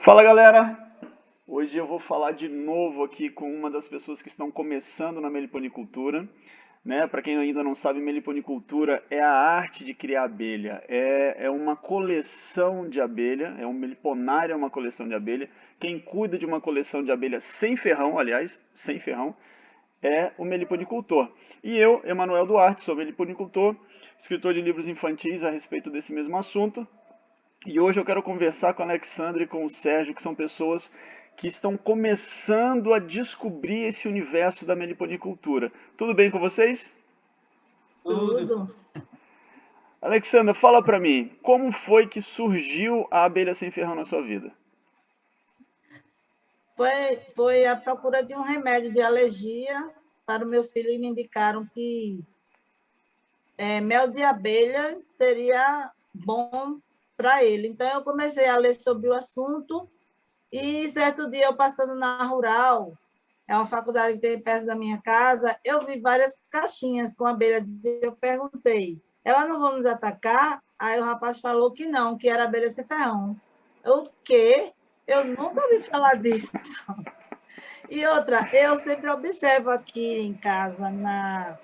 Fala galera! Hoje eu vou falar de novo aqui com uma das pessoas que estão começando na meliponicultura, né? Para quem ainda não sabe, meliponicultura é a arte de criar abelha, é uma coleção de abelha, é um meliponário, é uma coleção de abelha. Quem cuida de uma coleção de abelha sem ferrão, aliás, sem ferrão, é o meliponicultor. E eu, Emanuel Duarte, sou meliponicultor, escritor de livros infantis a respeito desse mesmo assunto. E hoje eu quero conversar com a Alexandre e com o Sérgio, que são pessoas que estão começando a descobrir esse universo da meliponicultura. Tudo bem com vocês? Tudo. Tudo. Alexandra, fala pra mim, como foi que surgiu a abelha sem ferrão na sua vida? Foi a procura de um remédio de alergia para o meu filho e me indicaram que mel de abelha seria bom para ele. Então, eu comecei a ler sobre o assunto e, certo dia, eu passando na Rural, é uma faculdade que tem perto da minha casa, eu vi várias caixinhas com abelha. Eu perguntei, elas não vão nos atacar? Aí o rapaz falou que não, que era abelha sem ferrão. O quê? Eu nunca ouvi falar disso. E outra, eu sempre observo aqui em casa, na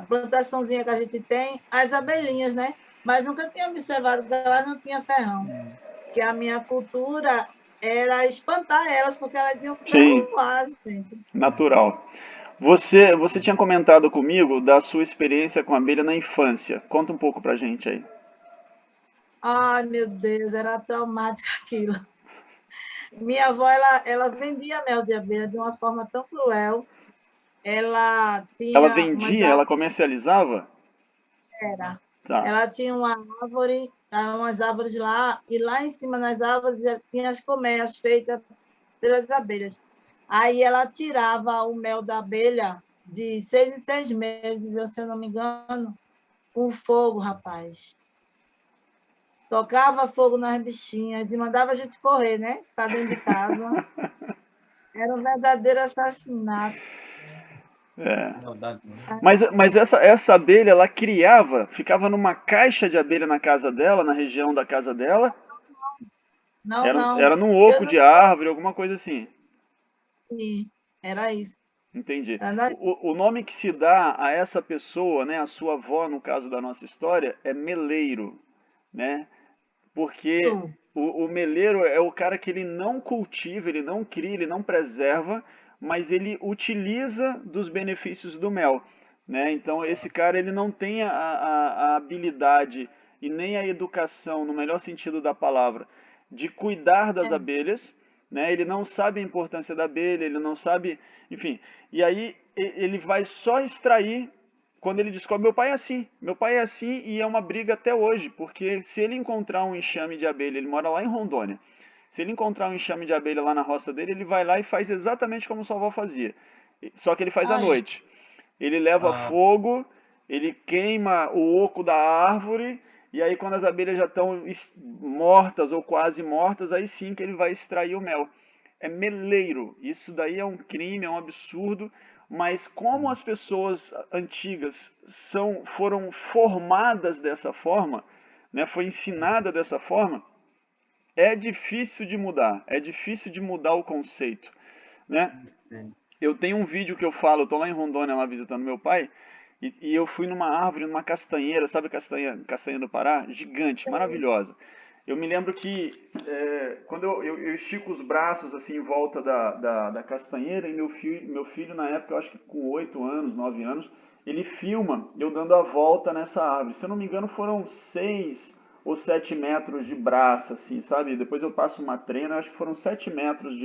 plantaçãozinha que a gente tem, as abelhinhas, né? Mas nunca tinha observado que elas não tinham ferrão. Que a minha cultura era espantar elas, porque elas diziam para Sim, voar, gente. natural. Você tinha comentado comigo da sua experiência com abelha na infância. Conta um pouco pra gente aí. Ai, meu Deus, era traumático aquilo. Minha avó, ela vendia mel de abelha de uma forma tão cruel. Ela Ela tinha umas vendia, ela comercializava? Era. Tá. Ela tinha uma árvore, umas árvores lá, e lá em cima nas árvores tinha as colmeias feitas pelas abelhas. Aí ela tirava o mel da abelha de 6 em 6 meses, se eu não me engano, com fogo, rapaz. Tocava fogo nas bichinhas e mandava a gente correr, né? Para dentro de casa. Era um verdadeiro assassinato. É. Maldade. Mas essa abelha, ela criava, ficava numa caixa de abelha na casa dela, na região da casa dela. Não, Era não. num Eu oco não de árvore, alguma coisa assim. vi. Era isso. Entendi. Era O nome que se dá a essa pessoa, né, a sua avó, no caso da nossa história, é meleiro, né? Porque isso. o meleiro é o cara que ele não cultiva, ele não cria, ele não preserva, mas ele utiliza dos benefícios do mel, né? Então esse cara ele não tem a habilidade e nem a educação, no melhor sentido da palavra, de cuidar das É. abelhas, né? Ele não sabe a importância da abelha, ele não sabe, enfim. E aí ele vai só extrair quando ele descobre, meu pai é assim e é uma briga até hoje, porque se ele encontrar um enxame de abelha, ele mora lá em Rondônia, se ele encontrar um enxame de abelha lá na roça dele, ele vai lá e faz exatamente como sua avó fazia, só que ele faz à Ai, noite. Ele leva Ah, fogo, ele queima o oco da árvore, e aí quando as abelhas já estão mortas ou quase mortas, aí sim que ele vai extrair o mel. É meleiro, isso daí é um crime, é um absurdo, mas como as pessoas antigas foram formadas dessa forma, né, foi ensinada dessa forma, é difícil de mudar, é difícil de mudar o conceito, né? sim. Eu tenho um vídeo que eu falo, eu tô lá em Rondônia, lá visitando meu pai, e eu fui numa árvore, numa castanheira, sabe castanha do Pará? Gigante, maravilhosa. Eu me lembro que quando eu estico os braços assim em volta da castanheira, e meu filho, na época, eu acho que com 8 anos, 9 anos, ele filma eu dando a volta nessa árvore. Se eu não me engano, foram 6 ou 7 metros de braço, assim, sabe? Depois eu passo uma trena, acho que foram 7 metros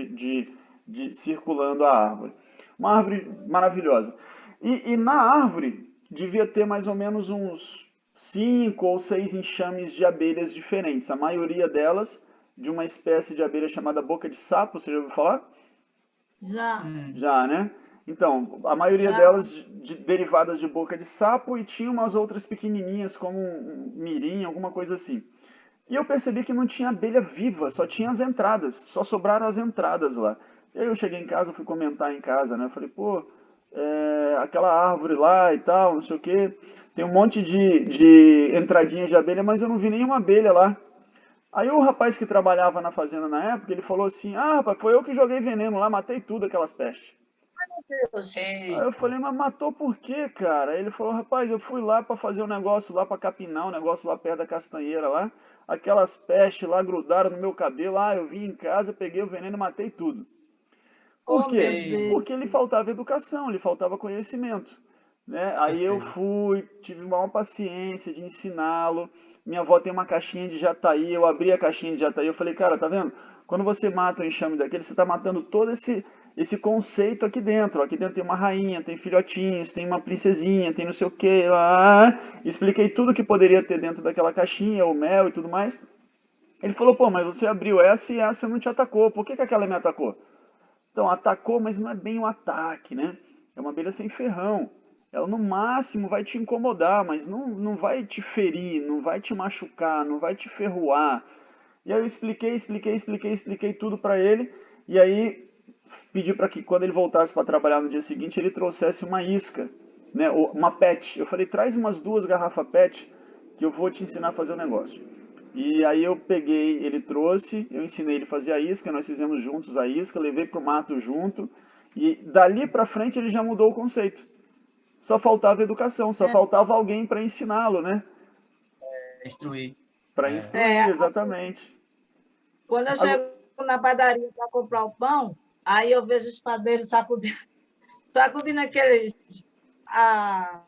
circulando a árvore. Uma árvore maravilhosa. E na árvore devia ter mais ou menos uns 5 ou 6 enxames de abelhas diferentes. A maioria delas de uma espécie de abelha chamada boca de sapo, você já ouviu falar? já, Já, né? Então, a maioria já. delas derivadas de boca de sapo e tinha umas outras pequenininhas como um mirim, alguma coisa assim. E eu percebi que não tinha abelha viva, só tinha as entradas, só sobraram as entradas lá. E aí eu cheguei em casa, fui comentar em casa, né? Eu falei, pô, aquela árvore lá e tal, não sei o quê, tem um monte de entradinhas de abelha, mas eu não vi nenhuma abelha lá. Aí o rapaz que trabalhava na fazenda na época, ele falou assim, ah, rapaz, foi eu que joguei veneno lá, matei tudo aquelas pestes. Deus. Aí eu falei, mas matou por quê, cara? Aí ele falou, rapaz, eu fui lá pra fazer um negócio lá pra capinar, um negócio lá perto da castanheira lá. Aquelas pestes lá grudaram no meu cabelo. Ah, eu vim em casa, peguei o veneno e matei tudo. Por Oh, meu quê? Ei, Deus. Porque lhe faltava educação, lhe faltava conhecimento, né? eu Aí eu sei. fui, tive maior paciência de ensiná-lo. Minha avó tem uma caixinha de jataí, eu abri a caixinha de jataí, eu falei, cara, tá vendo? Quando você mata um enxame daquele, você está matando todo esse conceito aqui dentro. Aqui dentro tem uma rainha, tem filhotinhos, tem uma princesinha, tem não sei o que. Expliquei tudo que poderia ter dentro daquela caixinha, o mel e tudo mais. Ele falou, pô, mas você abriu essa e essa não te atacou. Por que que aquela me atacou? Então, atacou, mas não é bem um ataque, né? É uma abelha sem ferrão. Ela no máximo vai te incomodar, mas não vai te ferir, não vai te machucar, não vai te ferroar. E aí eu expliquei tudo para ele. E aí pedi para que quando ele voltasse para trabalhar no dia seguinte, ele trouxesse uma isca, né? Uma PET. Eu falei, traz umas 2 garrafas PET que eu vou te ensinar a fazer o negócio. E aí eu peguei, ele trouxe, eu ensinei ele a fazer a isca, nós fizemos juntos a isca, levei pro mato junto, e dali para frente ele já mudou o conceito. Só faltava educação, só É, faltava alguém para ensiná-lo, né? Destruir. Para É. instruir, exatamente. quando eu Agora, chego na padaria para comprar o pão, aí eu vejo os padeiros sacudindo, sacudindo aquele, a,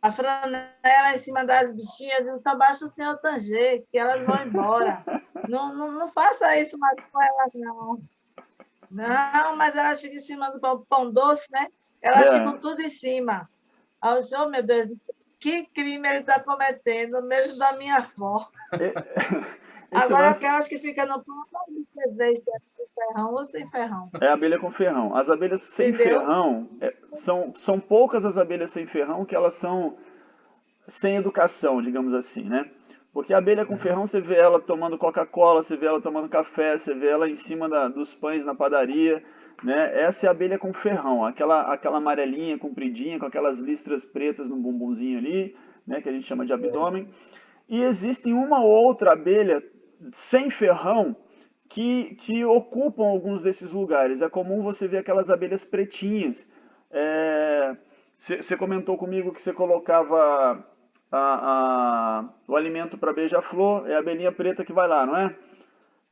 a franela em cima das bichinhas, eu só baixa o senhor Tanger, que elas vão embora. Não, não, não faça isso mais com elas, não. Não, mas elas ficam em cima do pão doce, né? Elas é, ficam tudo em cima. Aí eu disse, oh, meu Deus, que crime ele está cometendo, mesmo da minha avó. esse Agora, lance aquelas que ficam no pão, você vê se é com ferrão ou sem ferrão. é a abelha com ferrão. As abelhas sem Entendeu? ferrão, são poucas as abelhas sem ferrão que elas são sem educação, digamos assim, né? Porque a abelha com ferrão, você vê ela tomando Coca-Cola, você vê ela tomando café, você vê ela em cima dos pães na padaria, né? Essa é a abelha com ferrão, aquela amarelinha, compridinha, com aquelas listras pretas no bumbumzinho ali, né? Que a gente chama de abdômen. E existem uma ou outra abelha sem ferrão que ocupam alguns desses lugares. É comum você ver aquelas abelhas pretinhas. Você comentou comigo que você colocava o alimento para beija-flor, é a abelhinha preta que vai lá, não é?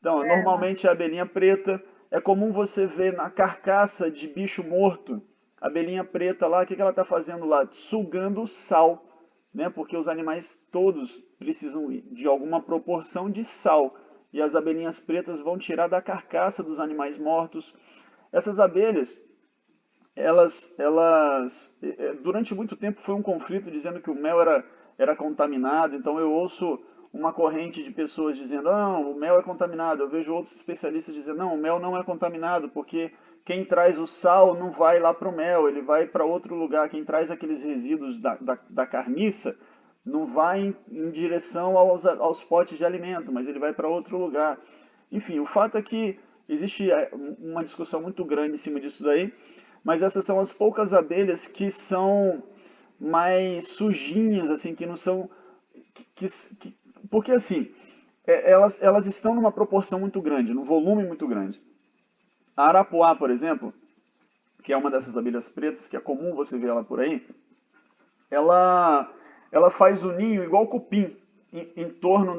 Então, normalmente é a abelhinha preta. É comum você ver na carcaça de bicho morto, a abelhinha preta lá, o que ela está fazendo lá? Sugando o sal, né? Porque os animais todos precisam de alguma proporção de sal. E as abelhinhas pretas vão tirar da carcaça dos animais mortos. Essas abelhas, durante muito tempo foi um conflito dizendo que o mel era contaminado. Então eu ouço uma corrente de pessoas dizendo, não, o mel é contaminado. Eu vejo outros especialistas dizendo, não, o mel não é contaminado, porque quem traz o sal não vai lá para o mel, ele vai para outro lugar. Quem traz aqueles resíduos da carniça não vai em direção aos potes de alimento, mas ele vai para outro lugar. Enfim, o fato é que existe uma discussão muito grande em cima disso daí, mas essas são as poucas abelhas que são mais sujinhas, assim, que não são. Que, que- porque assim, elas estão numa proporção muito grande, num volume muito grande. A arapuá, por exemplo, que é uma dessas abelhas pretas, que é comum você ver ela por aí, ela, ela faz o ninho igual cupim, em torno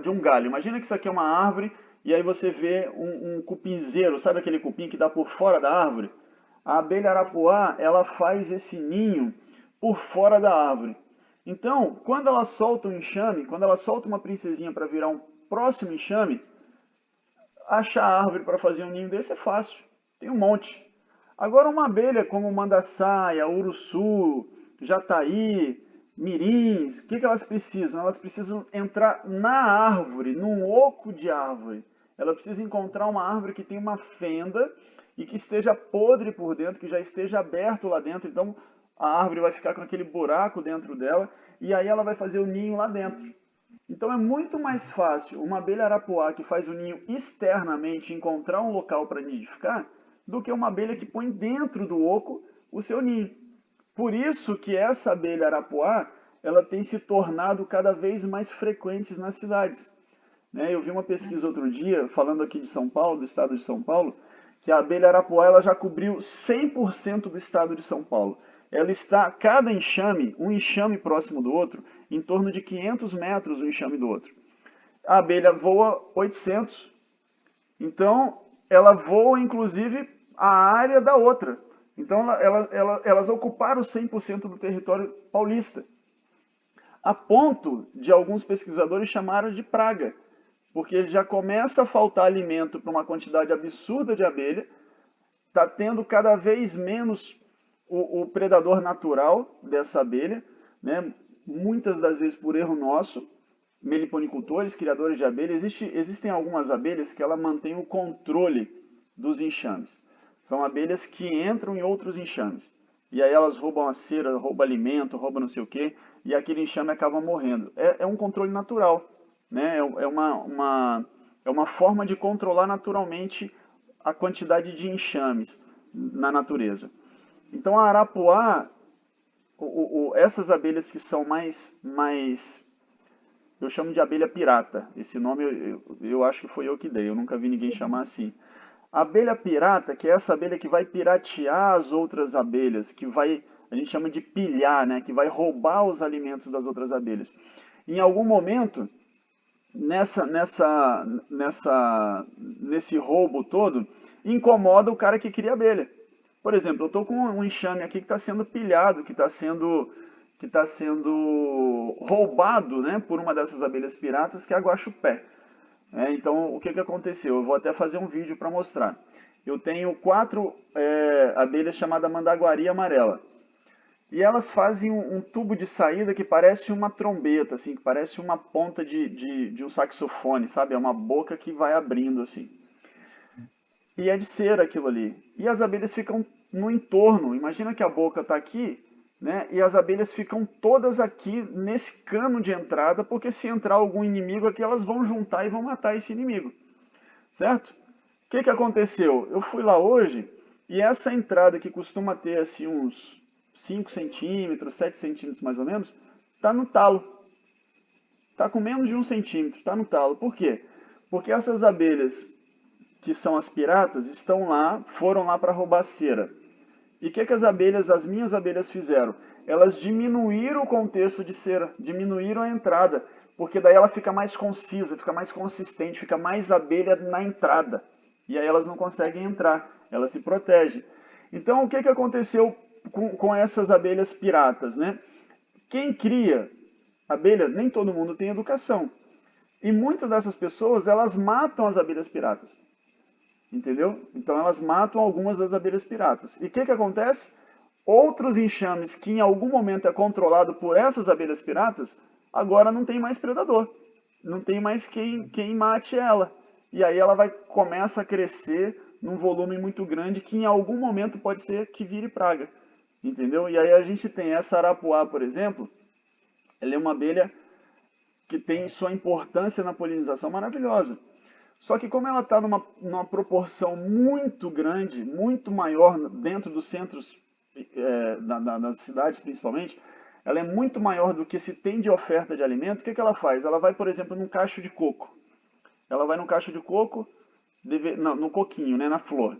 de um galho. Imagina que isso aqui é uma árvore e aí você vê um cupinzeiro, sabe aquele cupim que dá por fora da árvore? A abelha arapuá, ela faz esse ninho por fora da árvore. Então, quando ela solta um enxame, quando ela solta uma princesinha para virar um próximo enxame, achar árvore para fazer um ninho desse é fácil. Tem um monte. Agora, uma abelha como mandaçaia, uruçu, jataí, mirins, o que elas precisam? Elas precisam entrar na árvore, num oco de árvore. Ela precisa encontrar uma árvore que tenha uma fenda e que esteja podre por dentro, que já esteja aberto lá dentro. Então, a árvore vai ficar com aquele buraco dentro dela e aí ela vai fazer o ninho lá dentro. Então é muito mais fácil uma abelha arapuá que faz o ninho externamente encontrar um local para nidificar do que uma abelha que põe dentro do oco o seu ninho. Por isso que essa abelha arapuá, ela tem se tornado cada vez mais frequente nas cidades. Né? Eu vi uma pesquisa outro dia, falando aqui de São Paulo, do estado de São Paulo, que a abelha arapuá ela já cobriu 100% do estado de São Paulo. Ela está, cada enxame, um enxame próximo do outro, em torno de 500 metros um enxame do outro. A abelha voa 800, então ela voa inclusive a área da outra. Então elas ocuparam 100% do território paulista, a ponto de alguns pesquisadores chamaram de praga, porque já começa a faltar alimento para uma quantidade absurda de abelha, está tendo cada vez menos o predador natural dessa abelha, né? Muitas das vezes por erro nosso, meliponicultores, criadores de abelha, existem algumas abelhas que ela mantém o controle dos enxames. São abelhas que entram em outros enxames. E aí elas roubam a cera, roubam alimento, roubam não sei o quê, e aquele enxame acaba morrendo. É um controle natural, né? É uma forma de controlar naturalmente a quantidade de enxames na natureza. Então a arapuá, essas abelhas que são mais eu chamo de abelha pirata. Esse nome eu acho que foi eu que dei, eu nunca vi ninguém chamar assim. A abelha pirata, que é essa abelha que vai piratear as outras abelhas, que vai, a gente chama de pilhar, né? Que vai roubar os alimentos das outras abelhas. Em algum momento, nesse roubo todo, incomoda o cara que cria abelha. Por exemplo, eu estou com um enxame aqui que está sendo pilhado, que está sendo roubado, né, por uma dessas abelhas piratas, que é a guaxupé. Então, o que aconteceu? Eu vou até fazer um vídeo para mostrar. Eu tenho 4 abelhas chamadas mandaguari amarela. E elas fazem um tubo de saída que parece uma trombeta, assim, que parece uma ponta de um saxofone, sabe? É uma boca que vai abrindo, assim. E é de cera aquilo ali. E as abelhas ficam no entorno. Imagina que a boca está aqui, né? E as abelhas ficam todas aqui nesse cano de entrada, porque se entrar algum inimigo aqui, elas vão juntar e vão matar esse inimigo. Certo? O que aconteceu? Eu fui lá hoje e essa entrada que costuma ter assim uns 5 centímetros, 7 centímetros mais ou menos, está no talo. Está com menos de 1 centímetro, está no talo. Por quê? Porque essas abelhas que são as piratas, estão lá, foram lá para roubar cera. E o que as minhas abelhas fizeram? Elas diminuíram o contexto de cera, diminuíram a entrada, porque daí ela fica mais concisa, fica mais consistente, fica mais abelha na entrada. E aí elas não conseguem entrar, elas se protegem. Então o que aconteceu com essas abelhas piratas, né? Quem cria abelha, nem todo mundo tem educação. E muitas dessas pessoas, elas matam as abelhas piratas. Entendeu? Então elas matam algumas das abelhas piratas. E o que acontece? Outros enxames que em algum momento é controlado por essas abelhas piratas, agora não tem mais predador. Não tem mais quem mate ela. E aí ela começa a crescer num volume muito grande que em algum momento pode ser que vire praga. Entendeu? E aí a gente tem essa arapuá, por exemplo, ela é uma abelha que tem sua importância na polinização maravilhosa. Só que como ela está numa proporção muito grande, muito maior dentro dos centros das cidades principalmente, ela é muito maior do que se tem de oferta de alimento, o que ela faz? Ela vai, por exemplo, num cacho de coco. Ela vai num cacho de coco, no coquinho, né, na flor.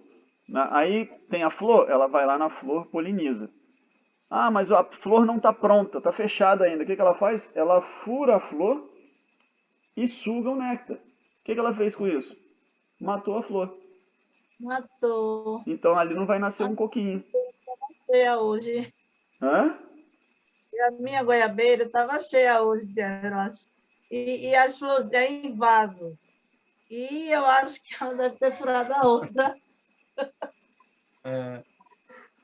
Aí tem a flor, ela vai lá na flor, poliniza. Ah, mas a flor não está pronta, está fechada ainda. O que ela faz? Ela fura a flor e suga o néctar. O que ela fez com isso? Matou a flor. Matou. Então ali não vai nascer um coquinho. Cheia hoje. Hã? E a minha goiabeira estava cheia hoje de elas. E as flores em vaso. E eu acho que ela deve ter furado a outra.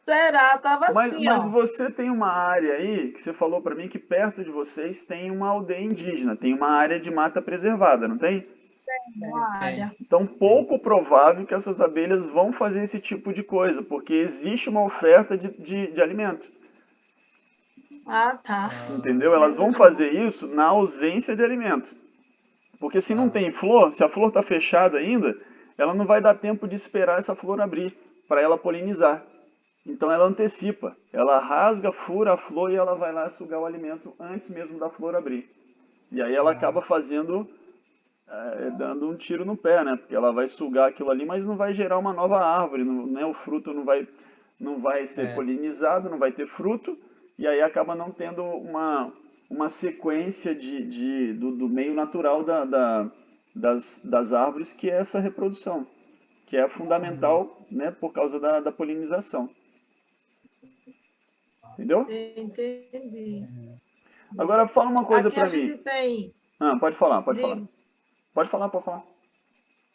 Será? Estava assim, Mas ó. você tem uma área aí, que você falou para mim que perto de vocês tem uma aldeia indígena, tem uma área de mata preservada, não tem? Uma área. Então, pouco provável que essas abelhas vão fazer esse tipo de coisa, porque existe uma oferta de alimento. Ah, tá. Entendeu? Elas vão fazer isso na ausência de alimento. Porque se não tem flor, se a flor está fechada ainda, ela não vai dar tempo de esperar essa flor abrir para ela polinizar. Então ela antecipa, ela rasga, fura a flor e ela vai lá sugar o alimento antes mesmo da flor abrir. E aí ela acaba fazendo, dando um tiro no pé, né? Porque ela vai sugar aquilo ali, mas não vai gerar uma nova árvore, não, né? O fruto não vai ser É, polinizado, não vai ter fruto, e aí acaba não tendo uma sequência do meio natural das árvores, que é essa reprodução, que é uhum, fundamental, né, por causa da polinização. Entendeu? Entendi. uhum. Agora fala uma coisa Aqui a pra mim. gente tem, Ah, pode falar, pode falar. digo, Pode falar, pode falar.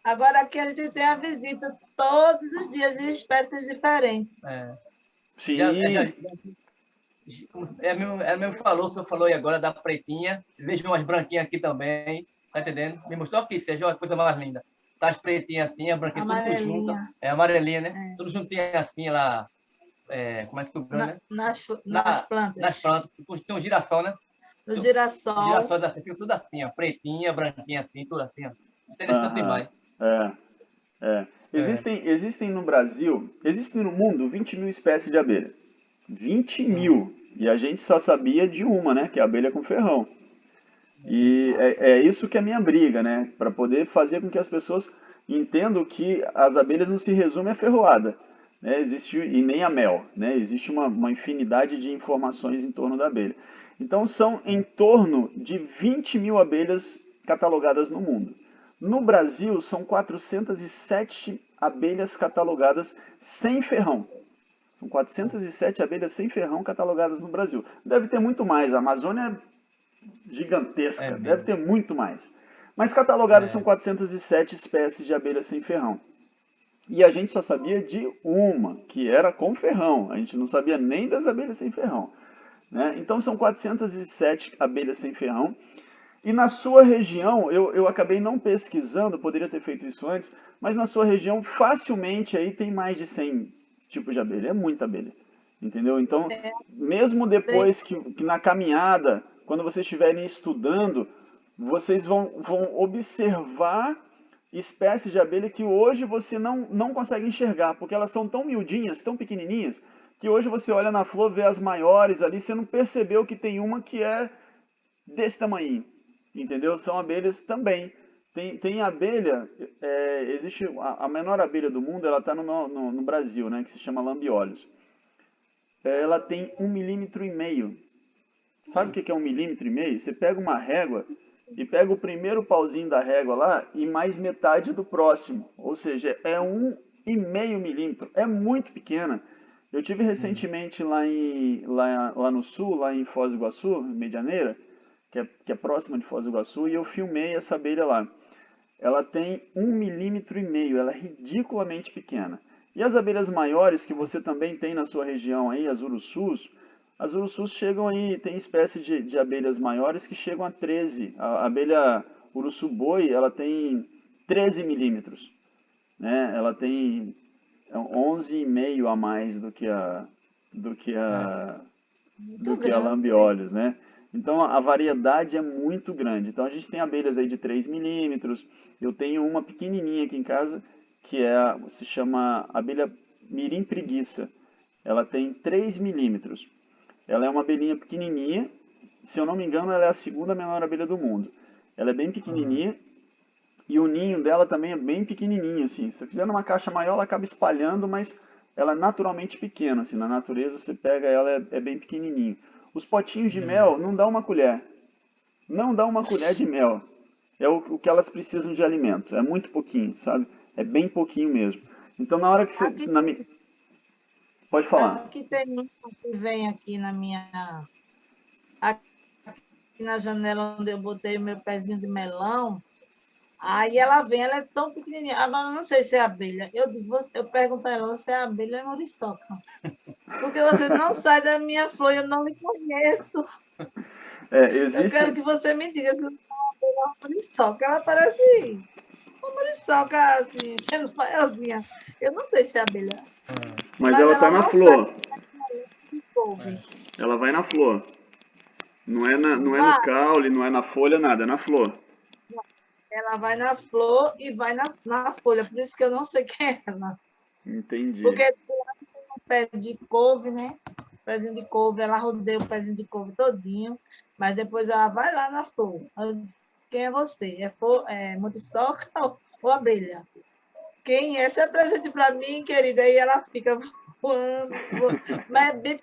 agora aqui a gente tem a visita todos os dias de espécies diferentes. É. Já, Sim. mesmo falou, o senhor falou aí agora da pretinha. Vejo umas branquinhas aqui também, tá entendendo? Me mostrou aqui, seja uma coisa mais linda. Tá as pretinhas assim, as branquinhas, tudo junto. Amarelinha, É amarelinha, né? é, Tudo juntinho assim lá, como é que sugando, né? nas Nas plantas, plantas. Tem um girassol, né? no O girassol. girassol assim, fica tudo assim, ó. Pretinha, branquinha assim, tudo assim, ó. Interessante Aham. demais. É, é. É. Existem no Brasil, existem no mundo 20 mil espécies de abelha. 20 Hum, mil. E a gente só sabia de uma, né? Que é a abelha com ferrão. E é isso que é a minha briga, né? Para poder fazer com que as pessoas entendam que as abelhas não se resumem à ferroada, né? Existe, e nem a mel, né? Existe uma infinidade de informações em torno da abelha. Então são em torno de 20 mil abelhas catalogadas no mundo. No Brasil são 407 abelhas catalogadas sem ferrão. São 407 abelhas sem ferrão catalogadas no Brasil. Deve ter muito mais. A Amazônia é gigantesca, deve mesmo. ter muito mais. Mas catalogadas são É. 407 espécies de abelhas sem ferrão. E a gente só sabia de uma, que era com ferrão. A gente não sabia nem das abelhas sem ferrão. Né? Então são 407 abelhas sem ferrão. E na sua região, eu acabei não pesquisando, poderia ter feito isso antes, mas na sua região facilmente aí tem mais de 100 tipos de abelha. É muita abelha. Entendeu? Então, mesmo Tem, depois que na caminhada, quando vocês estiverem estudando, vocês vão observar espécies de abelha que hoje você não consegue enxergar, porque elas são tão miudinhas, tão pequenininhas, que hoje você olha na flor, vê as maiores ali, você não percebeu que tem uma que é desse tamanho, entendeu? São abelhas também. Tem abelha, existe a menor abelha do mundo, ela está no Brasil, né, que se chama lambiolhos. Ela tem 1,5 mm. Sabe o que é 1,5 mm? Você pega uma régua e pega o primeiro pauzinho da régua lá e mais metade do próximo. Ou seja, é 1,5 mm. É muito pequena. Eu tive Hum. recentemente lá no sul, lá em Foz do Iguaçu, Medianeira, que é próxima de Foz do Iguaçu, e eu filmei essa abelha lá. Ela tem 1,5 mm, ela é ridiculamente pequena. E as abelhas maiores que você também tem na sua região aí, as urussus chegam aí, tem espécie de abelhas maiores que chegam a 13. A abelha urussu-boi, ela tem 13 milímetros, né? Ela tem 11,5 a mais do que É. a do muito que a grande. lambiolhos, né? Então a variedade é muito grande. Então a gente tem abelhas aí de 3 milímetros. Eu tenho uma pequenininha aqui em casa que se chama abelha mirim preguiça. Ela tem 3 milímetros. Ela é uma abelhinha pequenininha. Se eu não me engano, ela é a segunda menor abelha do mundo. Ela é bem Uhum. pequenininha e o ninho dela também é bem pequenininho, assim. Se eu fizer numa caixa maior, ela acaba espalhando, mas ela é naturalmente pequena, assim. Na natureza, você pega ela, é bem pequenininho. Os potinhos de Uhum. mel não dá uma colher. Não dá uma colher de mel. É o que elas precisam de alimento. É muito pouquinho, sabe? É bem pouquinho mesmo. Então, na hora que você... Aqui, Pode falar. aqui tem uma que vem aqui aqui na janela onde eu botei meu pezinho de melão. Aí ela vem, ela é tão pequenininha. Agora, eu não sei se é abelha. Eu pergunto a ela, você é abelha ou é muriçoca? Porque você não sai da minha flor, eu não lhe conheço. Eu quero Existem... que você me diga se você é uma abelha ou uma muriçoca. Ela parece uma muriçoca, assim, sendo maiorzinha. Eu não sei se é abelha, Mas mas ela tá ela na não sai flor. do couve. Ela vai na flor. Não é no Vai, caule, não é na folha, nada. É na flor. ela vai na flor e vai na folha. Por isso que eu não sei quem é ela. Entendi. Porque pé de couve, né? Pezinho de couve, ela rodeia o pezinho de couve todinho, mas depois ela vai lá na flor. Eu disse, quem é você? É muriçoca ou abelha? Quem é? Esse é presente para mim, querida. Aí ela fica voando, voando. Mas é bem...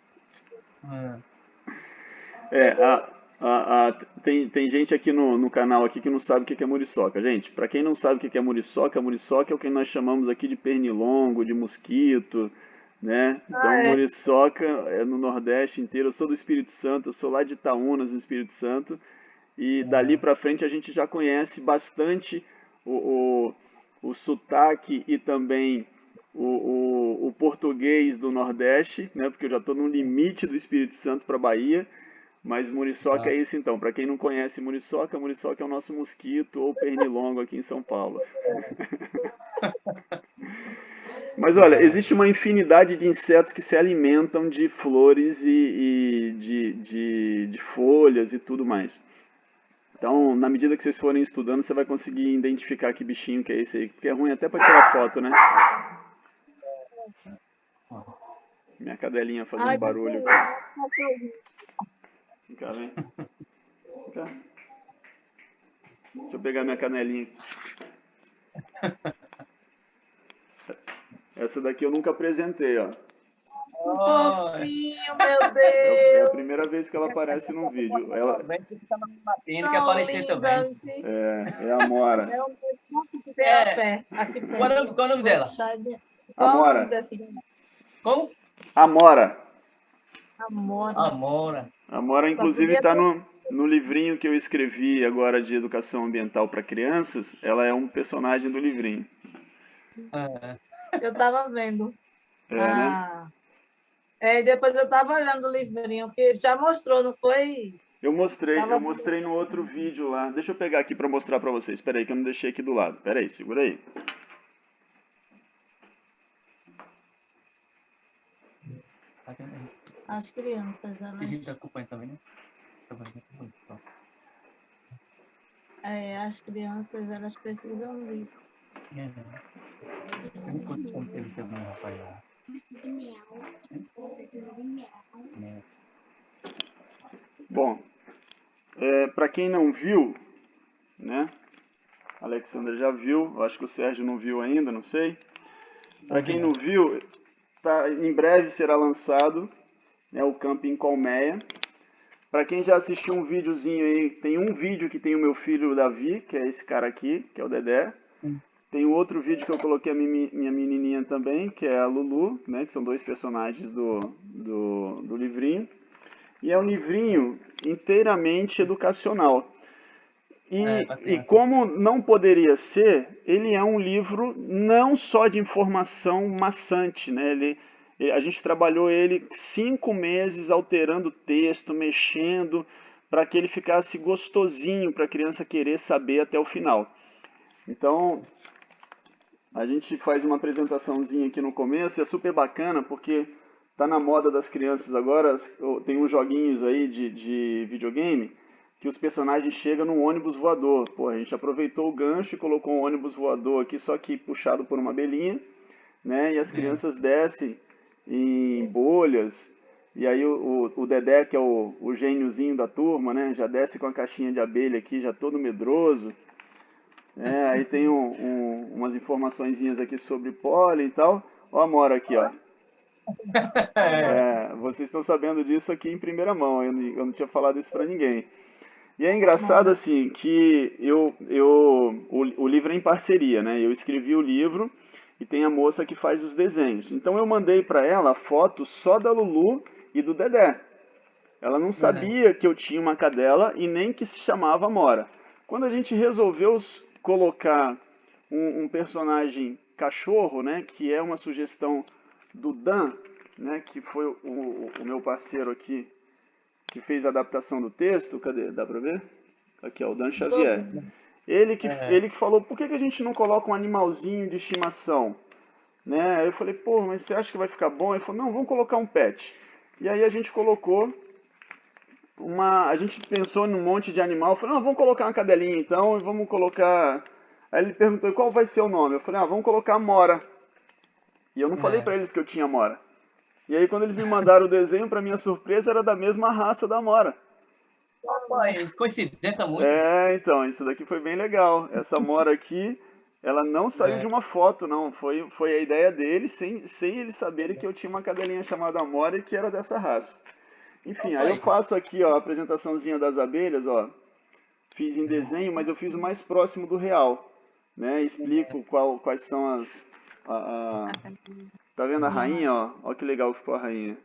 Tem gente aqui no canal aqui que não sabe o que é muriçoca. Gente, para quem não sabe o que é muriçoca é o que nós chamamos aqui de pernilongo, de mosquito, né? Então, muriçoca é no Nordeste inteiro. Eu sou do Espírito Santo, eu sou lá de Itaúnas, no Espírito Santo. E dali para frente a gente já conhece bastante o sotaque e também o português do Nordeste, né? Porque eu já estou no limite do Espírito Santo para Bahia. Mas muriçoca é isso então. Para quem não conhece muriçoca é o nosso mosquito ou pernilongo aqui em São Paulo. Mas olha, existe uma infinidade de insetos que se alimentam de flores e de folhas e tudo mais. Então, na medida que vocês forem estudando, você vai conseguir identificar que bichinho que é esse aí, porque é ruim até para tirar foto, né? Minha cadelinha fazendo barulho. Vem cá, vem. Vem cá. Deixa eu pegar minha canelinha. Essa daqui eu nunca apresentei, ó. Fofinho, meu Deus! É a primeira vez que ela aparece num vídeo. Ela... que aparecer também. É a Amora. Qual é o nome dela? Amora. Como? Amora. Amora. Amora, inclusive, está no livrinho que eu escrevi agora de educação ambiental para crianças. Ela é um personagem do livrinho. Eu estava vendo. Né? E depois eu estava olhando o livrinho, que já mostrou, não foi? Eu mostrei no outro vídeo lá. Deixa eu pegar aqui para mostrar para vocês. Espera aí, que eu não deixei aqui do lado. Espera aí, segura aí. As crianças, elas... A gente está acompanhando também, né? As crianças, elas precisam disso. Quanto teve também, rapaz? Preciso de mel. Bom, para quem não viu, né? A Alexandra já viu, eu acho que o Sérgio não viu ainda, não sei. Para quem não viu, em breve será lançado, né, o Camping Colmeia. Para quem já assistiu um videozinho aí, tem um vídeo que tem o meu filho Davi, que é esse cara aqui, que é o Dedé. Tem outro vídeo que eu coloquei a minha menininha também, que é a Lulu, né, que são dois personagens do livrinho. E é um livrinho inteiramente educacional. E como não poderia ser, ele é um livro não só de informação maçante, né? A gente trabalhou ele 5 meses alterando o texto, mexendo, para que ele ficasse gostosinho para a criança querer saber até o final. Então, a gente faz uma apresentaçãozinha aqui no começo, e é super bacana, porque tá na moda das crianças agora, tem uns joguinhos aí de videogame, que os personagens chegam num ônibus voador. Pô, a gente aproveitou o gancho e colocou um ônibus voador aqui, só que puxado por uma abelhinha, né? E as crianças descem em bolhas, e aí o Dedé, que é o gêniozinho da turma, né? Já desce com a caixinha de abelha aqui, já todo medroso. Aí tem umas informaçõezinhas aqui sobre pólen e tal. Ó a Amora aqui, ó. Vocês estão sabendo disso aqui em primeira mão, eu não tinha falado isso pra ninguém. E é engraçado assim que o livro é em parceria, né? Eu escrevi o livro e tem a moça que faz os desenhos. Então eu mandei para ela a foto só da Lulu e do Dedé. Ela não sabia que eu tinha uma cadela e nem que se chamava Amora. Quando a gente resolveu colocar um personagem cachorro, né? Que é uma sugestão do Dan, né? Que foi o meu parceiro aqui, que fez a adaptação do texto. Cadê? Dá pra ver? Aqui, ó, o Dan Xavier. Ele que falou, por que a gente não coloca um animalzinho de estimação? Né? Aí eu falei, pô, mas você acha que vai ficar bom? Ele falou, não, vamos colocar um pet. E aí a gente colocou a gente pensou num monte de animal. Eu falei, não, vamos colocar uma cadelinha então, e vamos colocar... Aí ele perguntou, qual vai ser o nome? Eu falei, vamos colocar Amora. E eu não falei pra eles que eu tinha Amora. E aí quando eles me mandaram o desenho, para minha surpresa, era da mesma raça da amora. Rapaz, coincidência muito. É, então, isso daqui foi bem legal. Essa amora aqui, ela não saiu de É, uma foto, não. Foi a ideia deles, sem eles saberem que eu tinha uma cadelinha chamada amora e que era dessa raça. Enfim, aí eu rapaz, faço aqui, ó, a apresentaçãozinha das abelhas, ó. Fiz em desenho, mas eu fiz o mais próximo do real, né? Explico quais são tá vendo a rainha, ó? Ó que legal que ficou a rainha.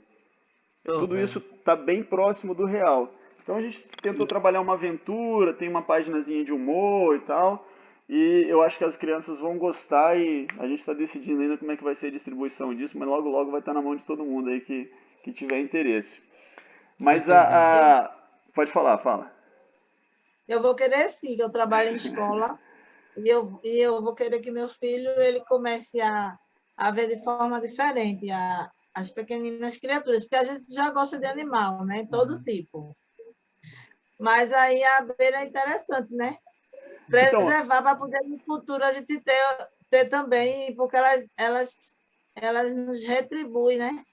tô Tudo isso vendo. tá bem próximo do real. Então a gente tentou trabalhar uma aventura, tem uma paginazinha de humor e tal. E eu acho que as crianças vão gostar e a gente está decidindo ainda como é que vai ser a distribuição disso, mas logo logo vai estar na mão de todo mundo aí que tiver interesse. Tô Mas entendendo. pode falar, fala. Eu vou querer sim, que eu trabalho em escola, e eu vou querer que meu filho ele comece a ver de forma diferente as pequeninas criaturas, porque a gente já gosta de animal, né? Todo tipo. Mas aí a abelha é interessante, né? Então, Preservar para poder no futuro a gente ter também, porque elas nos retribuem, né?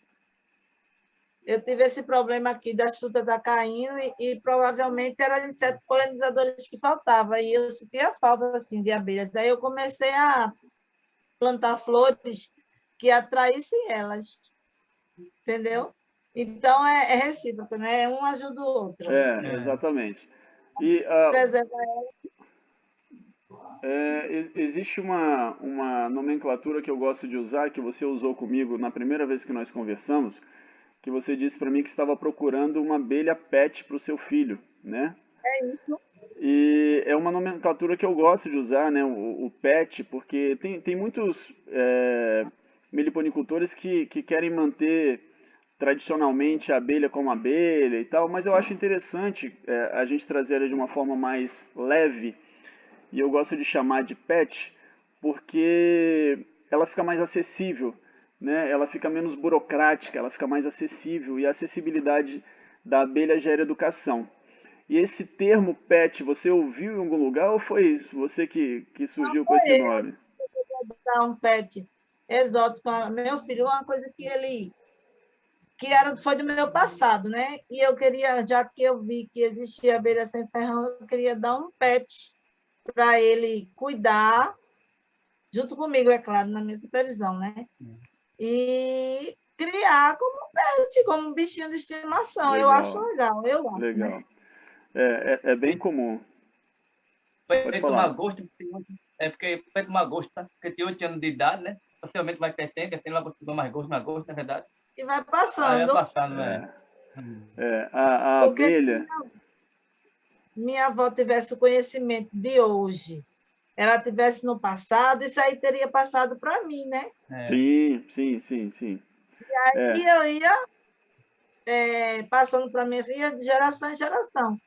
Eu tive esse problema aqui das frutas da caindo e provavelmente eram insetos polinizadores que faltavam, e eu sentia falta assim, de abelhas. Aí eu comecei a plantar flores que atraíssem elas, entendeu? Então, é recíproco, né? Um ajuda o outro. É, exatamente. E Preservar. existe uma nomenclatura que eu gosto de usar, que você usou comigo na primeira vez que nós conversamos, que você disse para mim que estava procurando uma abelha pet para o seu filho, né? E é uma nomenclatura que eu gosto de usar, né? O pet, porque tem muitos meliponicultores que querem manter tradicionalmente a abelha como abelha e tal, mas eu acho interessante a gente trazer ela de uma forma mais leve, e eu gosto de chamar de pet, porque ela fica mais acessível, né? Ela fica menos burocrática, ela fica mais acessível, e a acessibilidade da abelha gera educação. E esse termo pet, você ouviu em algum lugar ou foi você que surgiu com esse nome? Dar um pet exótico para meu filho, uma coisa foi do meu passado, né? E eu queria, já que eu vi que existia abelha sem ferrão, eu queria dar um pet para ele cuidar, junto comigo, é claro, na minha supervisão, né? E criar como pet, como um bichinho de estimação. Eu acho Legal, legal, eu acho, né? legal. É bem comum. Pode Foi tomar falar. gosto, porque foi tomar gosto, tá? Porque tem 8 anos de idade, né? Possivelmente vai crescendo, vai tomar mais gosto, na verdade. E vai Aí vai passando, passando, né? A porque se abelha, minha avó tivesse o conhecimento de hoje, ela tivesse no passado, isso aí teria passado para mim, né? É, sim, sim, sim, sim. É, E eu ia passando para minha filha de geração em geração,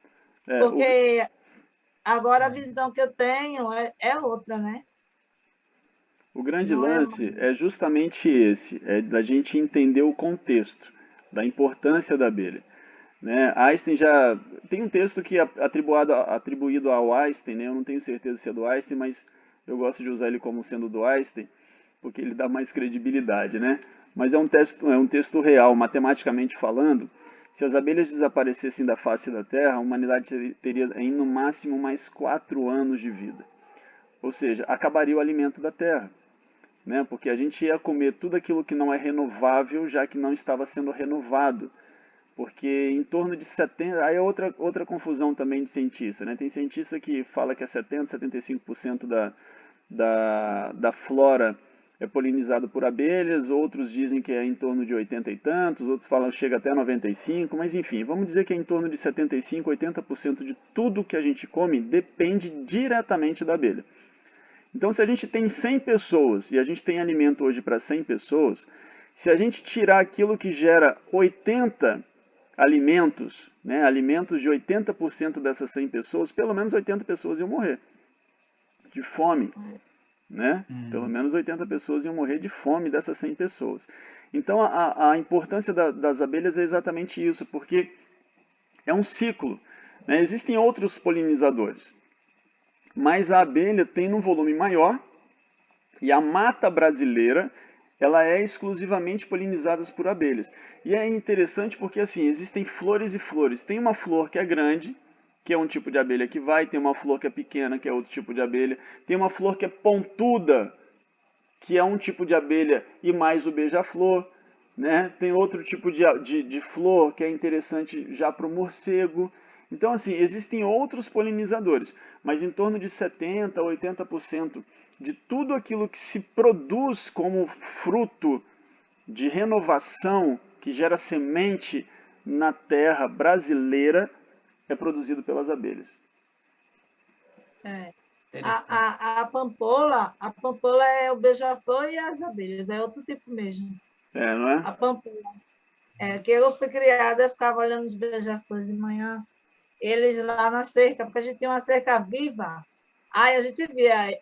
é, o, porque agora a visão que eu tenho é outra, né? o grande Não é lance é justamente esse, é da gente entender o contexto, da importância da abelha. Né? Einstein já tem um texto que é atribuído ao Einstein, né? Eu não tenho certeza se é do Einstein, mas eu gosto de usar ele como sendo do Einstein, porque ele dá mais credibilidade, né? Mas é um texto real, matematicamente falando. Se as abelhas desaparecessem da face da Terra, a humanidade teria em no máximo mais 4 anos de vida. Ou seja, acabaria o alimento da Terra, né? Porque a gente ia comer tudo aquilo que não é renovável, já que não estava sendo renovado. Porque em torno de 70, aí é outra confusão também de cientista, né? Tem cientista que fala que é 70, 75% da flora é polinizado por abelhas, outros dizem que é em torno de 80 e tantos, outros falam que chega até 95, mas enfim, vamos dizer que é em torno de 75, 80% de tudo que a gente come depende diretamente da abelha. Então, se a gente tem 100 pessoas e a gente tem alimento hoje para 100 pessoas, se a gente tirar aquilo que gera 80 alimentos, né, alimentos de 80% dessas 100 pessoas, pelo menos 80 pessoas iam morrer de fome, né? Pelo menos 80 pessoas iam morrer de fome dessas 100 pessoas. Então, a importância das abelhas é exatamente isso, porque é um ciclo, né? Existem outros polinizadores, mas a abelha tem num volume maior e a mata brasileira ela é exclusivamente polinizada por abelhas. E é interessante porque assim, existem flores e flores. Tem uma flor que é grande, que é um tipo de abelha que vai, tem uma flor que é pequena, que é outro tipo de abelha, tem uma flor que é pontuda, que é um tipo de abelha e mais o beija-flor, né? Tem outro tipo de flor que é interessante já para o morcego. Então, assim, existem outros polinizadores, mas em torno de 70% a 80% de tudo aquilo que se produz como fruto de renovação, que gera semente na terra brasileira, é produzido pelas abelhas. É. Interessante. A pampola é o beija-flor e as abelhas, é outro tipo mesmo. É, não é? A pampola. É, que eu fui criada, eu ficava olhando os beija-flores de manhã, eles lá na cerca, porque a gente tinha uma cerca viva. Aí a gente via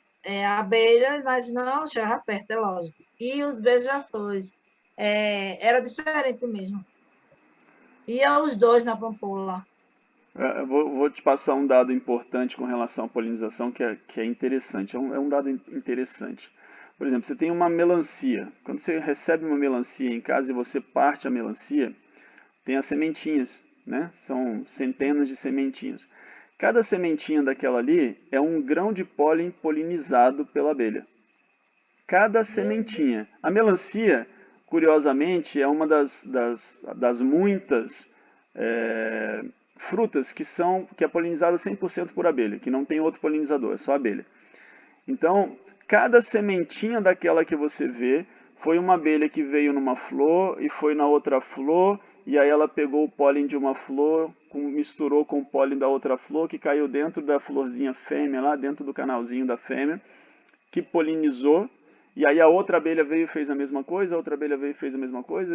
abelhas, mas não chegava perto, é lógico. E os beija-flores. Era diferente mesmo. Ia os dois na pampola. Vou te passar um dado importante com relação à polinização que é interessante. É um dado interessante. Por exemplo, você tem uma melancia. Quando você recebe uma melancia em casa e você parte a melancia, tem as sementinhas, né? São centenas de sementinhas. Cada sementinha daquela ali é um grão de pólen polinizado pela abelha. Cada sementinha. A melancia, curiosamente, é uma das muitas frutas que é polinizada 100% por abelha, que não tem outro polinizador, é só abelha. Então, cada sementinha daquela que você vê foi uma abelha que veio numa flor e foi na outra flor, e aí ela pegou o pólen de uma flor, misturou com o pólen da outra flor, que caiu dentro da florzinha fêmea, lá dentro do canalzinho da fêmea, que polinizou, e aí a outra abelha veio e fez a mesma coisa, a outra abelha veio e fez a mesma coisa,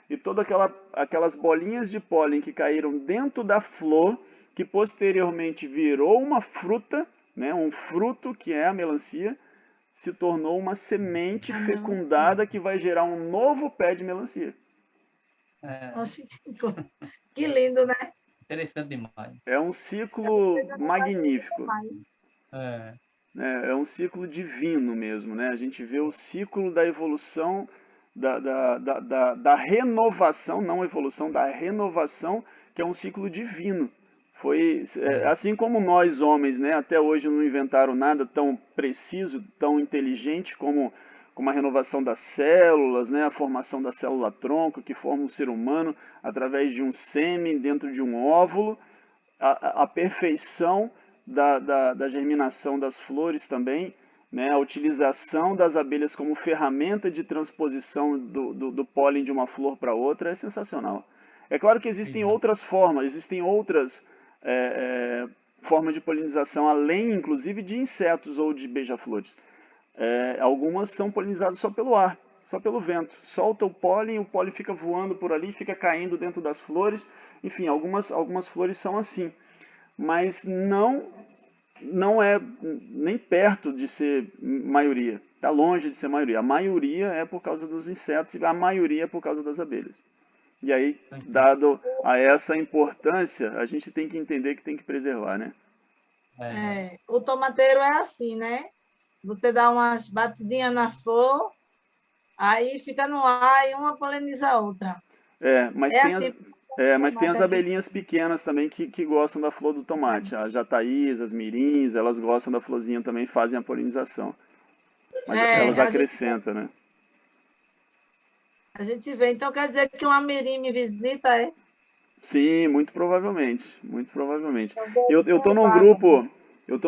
e todas aquelas bolinhas de pólen que caíram dentro da flor, que posteriormente virou uma fruta, né, um fruto que é a melancia, se tornou uma semente fecundada que vai gerar um novo pé de melancia. Que lindo, né? Interessante demais. É um ciclo magnífico. É. É um ciclo divino mesmo, né? A gente vê o ciclo da evolução, da renovação, não evolução, da renovação, que é um ciclo divino. Foi assim como nós homens, né? Até hoje não inventaram nada tão preciso, tão inteligente como a renovação das células, né? A formação da célula-tronco, que forma um ser humano através de um sêmen dentro de um óvulo, a perfeição da germinação das flores também, né? A utilização das abelhas como ferramenta de transposição do pólen de uma flor para outra é sensacional. É claro que existem outras formas, existem outras formas de polinização, além inclusive de insetos ou de beija-flores. Algumas são polinizadas só pelo ar, só pelo vento. Solta o pólen fica voando por ali, fica caindo dentro das flores. Enfim, algumas flores são assim. Mas não é nem perto de ser maioria. Está longe de ser maioria. A maioria é por causa dos insetos e a maioria é por causa das abelhas. E aí, dado a essa importância, a gente tem que entender que tem que preservar, né? O tomateiro é assim, né? Você dá umas batidinhas na flor, aí fica no ar e uma poliniza a outra. Mas tem as abelhinhas pequenas também que gostam da flor do tomate. A jataís, as mirins, elas gostam da florzinha também, fazem a polinização. Mas elas acrescentam, né? A gente vê. Então quer dizer que uma mirim me visita, é? Sim, muito provavelmente. Muito provavelmente. Eu tô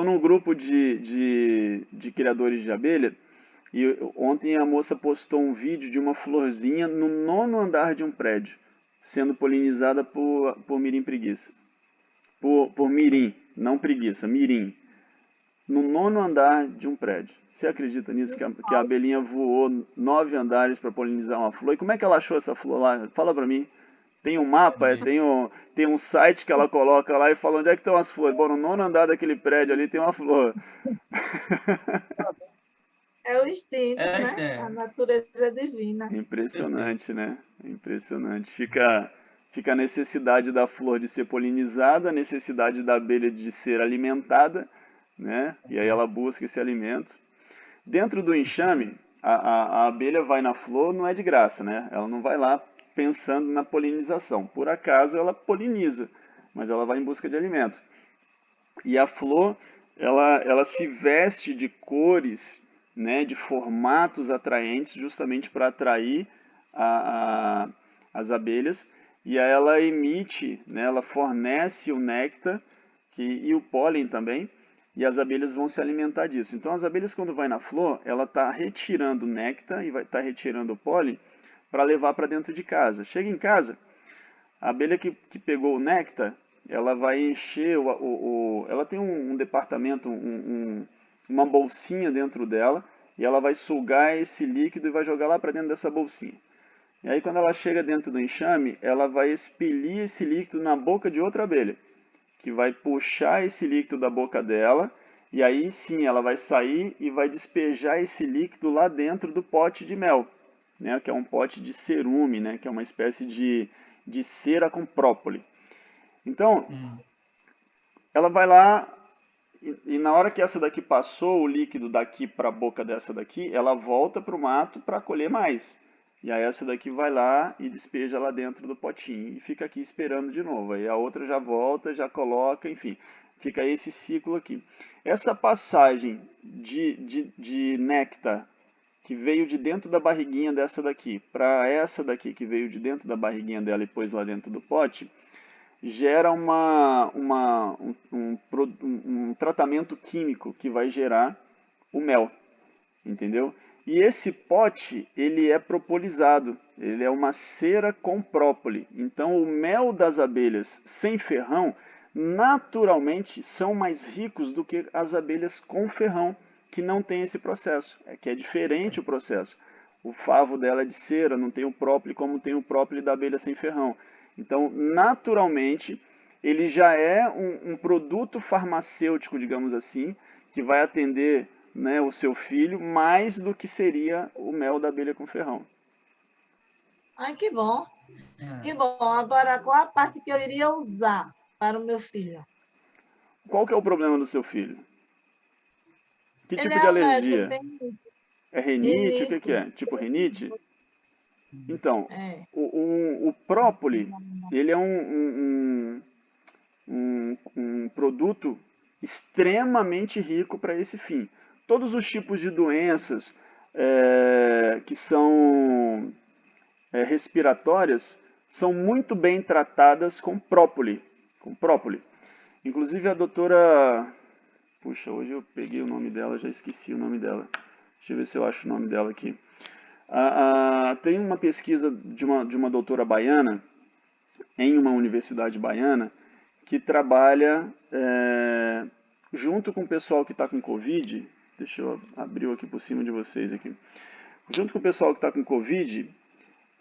num grupo de criadores de abelha. E ontem a moça postou um vídeo de uma florzinha no 9º andar de um prédio, sendo polinizada por mirim preguiça. Por mirim, não preguiça, mirim. No 9º andar de um prédio. Você acredita nisso? Que a abelhinha voou 9 andares para polinizar uma flor? E como é que ela achou essa flor lá? Fala para mim. Tem um mapa, tem um site que ela coloca lá e fala onde é que estão as flores. Bom, no 9º andar daquele prédio ali tem uma flor. É o instinto, né? A natureza divina. Impressionante, né? Impressionante. Fica a necessidade da flor de ser polinizada, a necessidade da abelha de ser alimentada, né? E aí ela busca esse alimento. Dentro do enxame, A abelha vai na flor, não é de graça, né? Ela não vai lá pensando na polinização. Por acaso ela poliniza, mas ela vai em busca de alimento. E a flor, ela se veste de cores, né, de formatos atraentes, justamente para atrair as abelhas. E aí ela emite, né, ela fornece o néctar e o pólen também, e as abelhas vão se alimentar disso. Então as abelhas, quando vai na flor, ela está retirando o néctar e vai estar retirando o pólen para levar para dentro de casa. Chega em casa, a abelha que pegou o néctar, ela vai encher, ela tem um departamento, uma bolsinha dentro dela, e ela vai sugar esse líquido e vai jogar lá para dentro dessa bolsinha. E aí quando ela chega dentro do enxame, ela vai expelir esse líquido na boca de outra abelha, que vai puxar esse líquido da boca dela, e aí sim ela vai sair e vai despejar esse líquido lá dentro do pote de mel, né, que é um pote de cerume, né, que é uma espécie de cera com própole. Então, ela vai lá e na hora que essa daqui passou o líquido daqui para a boca dessa daqui, ela volta para o mato para colher mais. E aí essa daqui vai lá e despeja lá dentro do potinho e fica aqui esperando de novo. Aí a outra já volta, já coloca, enfim, fica esse ciclo aqui. Essa passagem de néctar que veio de dentro da barriguinha dessa daqui para essa daqui que veio de dentro da barriguinha dela e pôs lá dentro do pote, gera um tratamento químico que vai gerar o mel, entendeu? E esse pote, ele é propolizado, ele é uma cera com própole. Então, o mel das abelhas sem ferrão, naturalmente, são mais ricos do que as abelhas com ferrão, que não tem esse processo, que é diferente o processo. O favo dela é de cera, não tem o própole como tem o própole da abelha sem ferrão. Então, naturalmente, ele já é um produto farmacêutico, digamos assim, que vai atender, né, o seu filho mais do que seria o mel da abelha com ferrão. Ai, que bom. Que bom. Agora, qual a parte que eu iria usar para o meu filho? Qual que é o problema do seu filho? Que Ele tipo de é alérgico, ele alergia? tem É rinite? O que que rinite. é? Tipo rinite? Então, É. o própole, ele é um produto extremamente rico para esse fim. Todos os tipos de doenças que são respiratórias são muito bem tratadas com própole. Com própole. Inclusive a doutora... Puxa, hoje eu peguei o nome dela, já esqueci o nome dela. Deixa eu ver se eu acho o nome dela aqui. Tem uma pesquisa de uma doutora baiana, em uma universidade baiana, que trabalha junto com o pessoal que está com Covid. Deixa eu abrir aqui por cima de vocês aqui. Junto com o pessoal que está com Covid,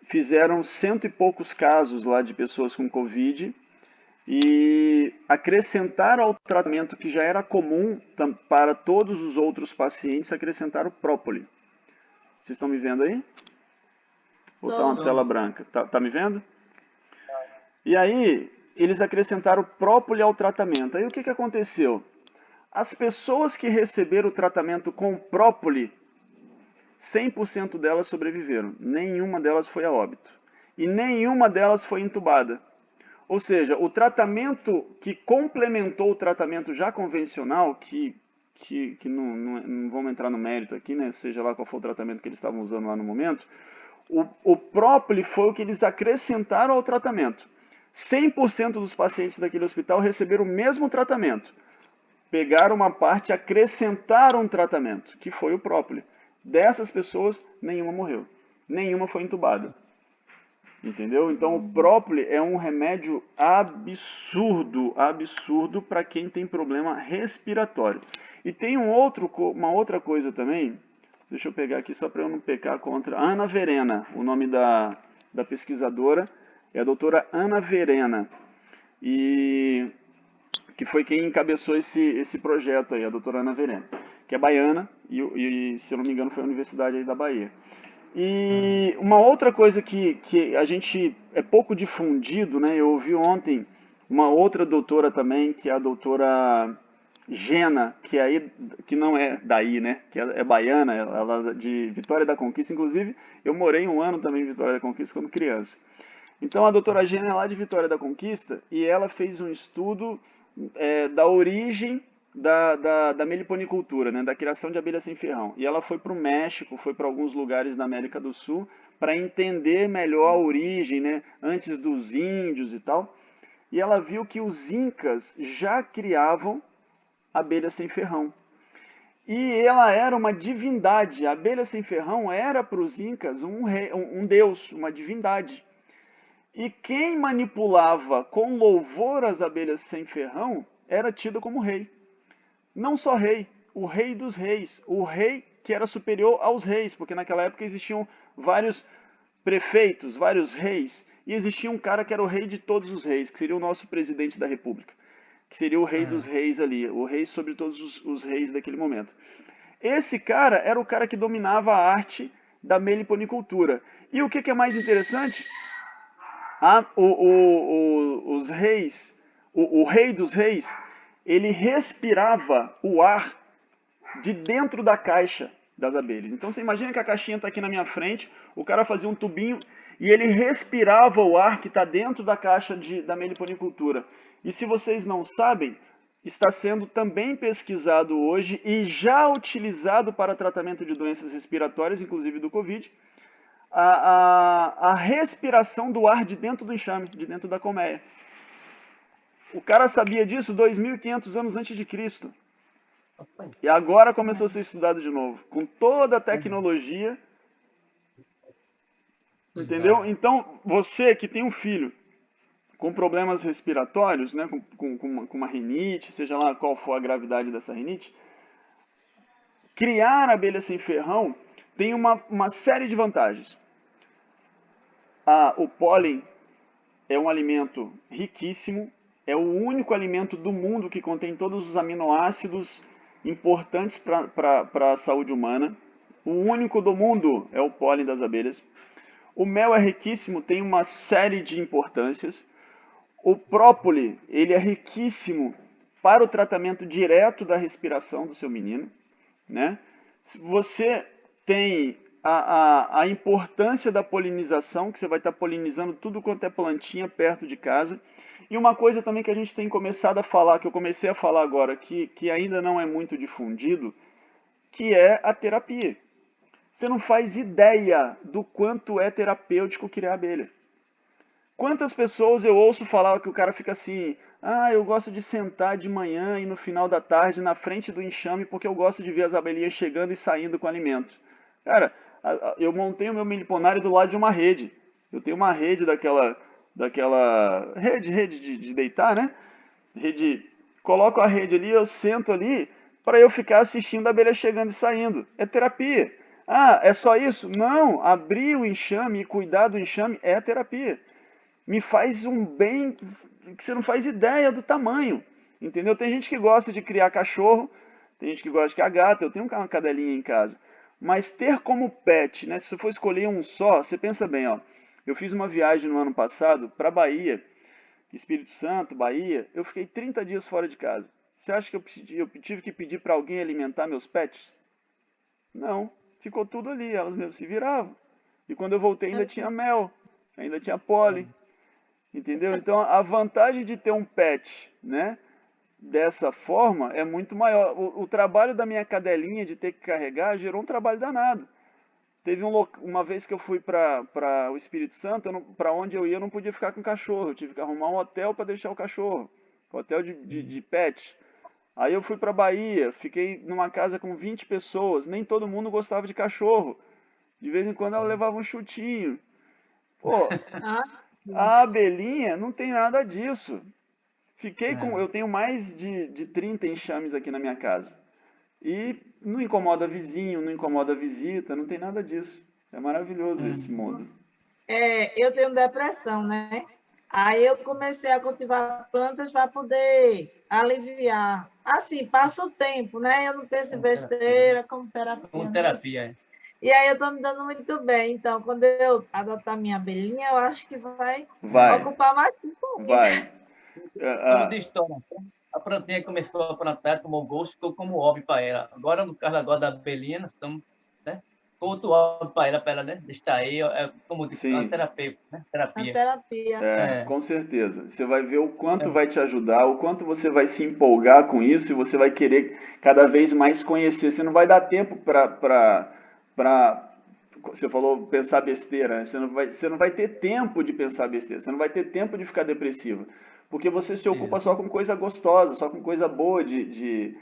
fizeram 100 e poucos casos lá de pessoas com Covid e acrescentaram ao tratamento que já era comum para todos os outros pacientes, acrescentaram própole. Vocês estão me vendo aí? Vou botar uma tela branca. Tá me vendo? E aí, eles acrescentaram própole ao tratamento. Aí o que aconteceu? As pessoas que receberam o tratamento com própole, 100% delas sobreviveram. Nenhuma delas foi a óbito. E nenhuma delas foi entubada. Ou seja, o tratamento que complementou o tratamento já convencional, que não vamos entrar no mérito aqui, né? Seja lá qual for o tratamento que eles estavam usando lá no momento, o própole foi o que eles acrescentaram ao tratamento. 100% dos pacientes daquele hospital receberam o mesmo tratamento. Pegaram uma parte e acrescentaram um tratamento, que foi o própole. Dessas pessoas, nenhuma morreu. Nenhuma foi entubada. Entendeu? Então o própole é um remédio absurdo, absurdo para quem tem problema respiratório. E tem uma outra coisa também, deixa eu pegar aqui só para eu não pecar contra. Ana Verena, o nome da pesquisadora é a doutora Ana Verena, e que foi quem encabeçou esse projeto aí, a doutora Ana Verena, que é baiana e se eu não me engano foi a Universidade aí da Bahia. E uma outra coisa que a gente é pouco difundido, né? Eu ouvi ontem uma outra doutora também, que é a doutora Gena, que não é daí, né? Que é baiana, ela de Vitória da Conquista. Inclusive, eu morei um ano também em Vitória da Conquista quando criança. Então, a doutora Gena é lá de Vitória da Conquista e ela fez um estudo da origem da meliponicultura, né? Da criação de abelha sem ferrão. E ela foi para o México, foi para alguns lugares da América do Sul para entender melhor a origem, né? Antes dos índios e tal. E ela viu que os incas já criavam abelha sem ferrão. E ela era uma divindade. A abelha sem ferrão era para os incas um deus, uma divindade. E quem manipulava com louvor as abelhas sem ferrão era tido como rei. Não só rei, o rei dos reis, o rei que era superior aos reis, porque naquela época existiam vários prefeitos, vários reis, e existia um cara que era o rei de todos os reis, que seria o nosso presidente da república, que seria o rei dos reis ali, o rei sobre todos os reis daquele momento. Esse cara era o cara que dominava a arte da meliponicultura. E o que é mais interessante? Os reis, o rei dos reis, ele respirava o ar de dentro da caixa das abelhas. Então você imagina que a caixinha está aqui na minha frente, o cara fazia um tubinho e ele respirava o ar que está dentro da caixa da meliponicultura. E se vocês não sabem, está sendo também pesquisado hoje e já utilizado para tratamento de doenças respiratórias, inclusive do Covid, a respiração do ar de dentro do enxame, de dentro da colmeia. O cara sabia disso 2.500 anos antes de Cristo. E agora começou a ser estudado de novo, com toda a tecnologia. Entendeu? Então, você que tem um filho com problemas respiratórios, né, com uma rinite, seja lá qual for a gravidade dessa rinite, criar abelha sem ferrão tem uma série de vantagens. O pólen é um alimento riquíssimo, é o único alimento do mundo que contém todos os aminoácidos importantes para a saúde humana. O único do mundo é o pólen das abelhas. O mel é riquíssimo, tem uma série de importâncias. O própolis, ele é riquíssimo para o tratamento direto da respiração do seu menino, né? Você tem a importância da polinização, que você vai estar polinizando tudo quanto é plantinha perto de casa. E uma coisa também que a gente tem começado a falar, que eu comecei a falar agora, que ainda não é muito difundido, que é a terapia. Você não faz ideia do quanto é terapêutico criar abelha. Quantas pessoas eu ouço falar que o cara fica assim, eu gosto de sentar de manhã e no final da tarde na frente do enxame porque eu gosto de ver as abelhinhas chegando e saindo com alimento. Cara, eu montei o meu meliponário do lado de uma rede. Eu tenho uma rede daquela rede de deitar, né? Coloco a rede ali, eu sento ali para eu ficar assistindo a abelha chegando e saindo. É terapia. É só isso? Não, abrir o enxame e cuidar do enxame é terapia. Me faz um bem que você não faz ideia do tamanho, entendeu? Tem gente que gosta de criar cachorro, tem gente que gosta de criar gato, eu tenho uma cadelinha em casa. Mas ter como pet, né? Se você for escolher um só, você pensa bem, ó. Eu fiz uma viagem no ano passado para Bahia, Espírito Santo, Bahia. Eu fiquei 30 dias fora de casa. Você acha que eu tive que pedir para alguém alimentar meus pets? Não, ficou tudo ali, elas mesmo se viravam. E quando eu voltei ainda tinha mel, ainda tinha pólen. Entendeu? Então a vantagem de ter um pet, né, dessa forma é muito maior. O trabalho da minha cadelinha de ter que carregar gerou um trabalho danado. Teve uma vez que eu fui para o Espírito Santo, para onde eu ia eu não podia ficar com o cachorro. Eu tive que arrumar um hotel para deixar o cachorro. Hotel de pet. Aí eu fui para Bahia, fiquei numa casa com 20 pessoas. Nem todo mundo gostava de cachorro. De vez em quando ela levava um chutinho. Pô, a abelhinha não tem nada disso. Eu tenho mais de 30 enxames aqui na minha casa. E não incomoda vizinho, não incomoda visita, não tem nada disso. É maravilhoso esse mundo. Eu tenho depressão, né? Aí eu comecei a cultivar plantas para poder aliviar. Assim, passa o tempo, né? Eu não penso em besteira, como terapia. Como terapia, E aí eu estou me dando muito bem. Então, quando eu adotar minha abelhinha, eu acho que vai ocupar mais tempo. Falando de história, a plantinha começou a plantar, tomou gosto, ficou como hobby para ela. Agora, no caso agora da abelhinha, nós estamos, né, com outro hobby para ela, né, distrair, como diz, uma Sim. terapia, né, A terapia. terapia. Com certeza. Você vai ver o quanto vai te ajudar, o quanto você vai se empolgar com isso e você vai querer cada vez mais conhecer. Você não vai dar tempo para você falou pensar besteira, né? Você não vai ter tempo de pensar besteira, você não vai ter tempo de ficar depressiva, porque você se ocupa só com coisa gostosa, só com coisa boa de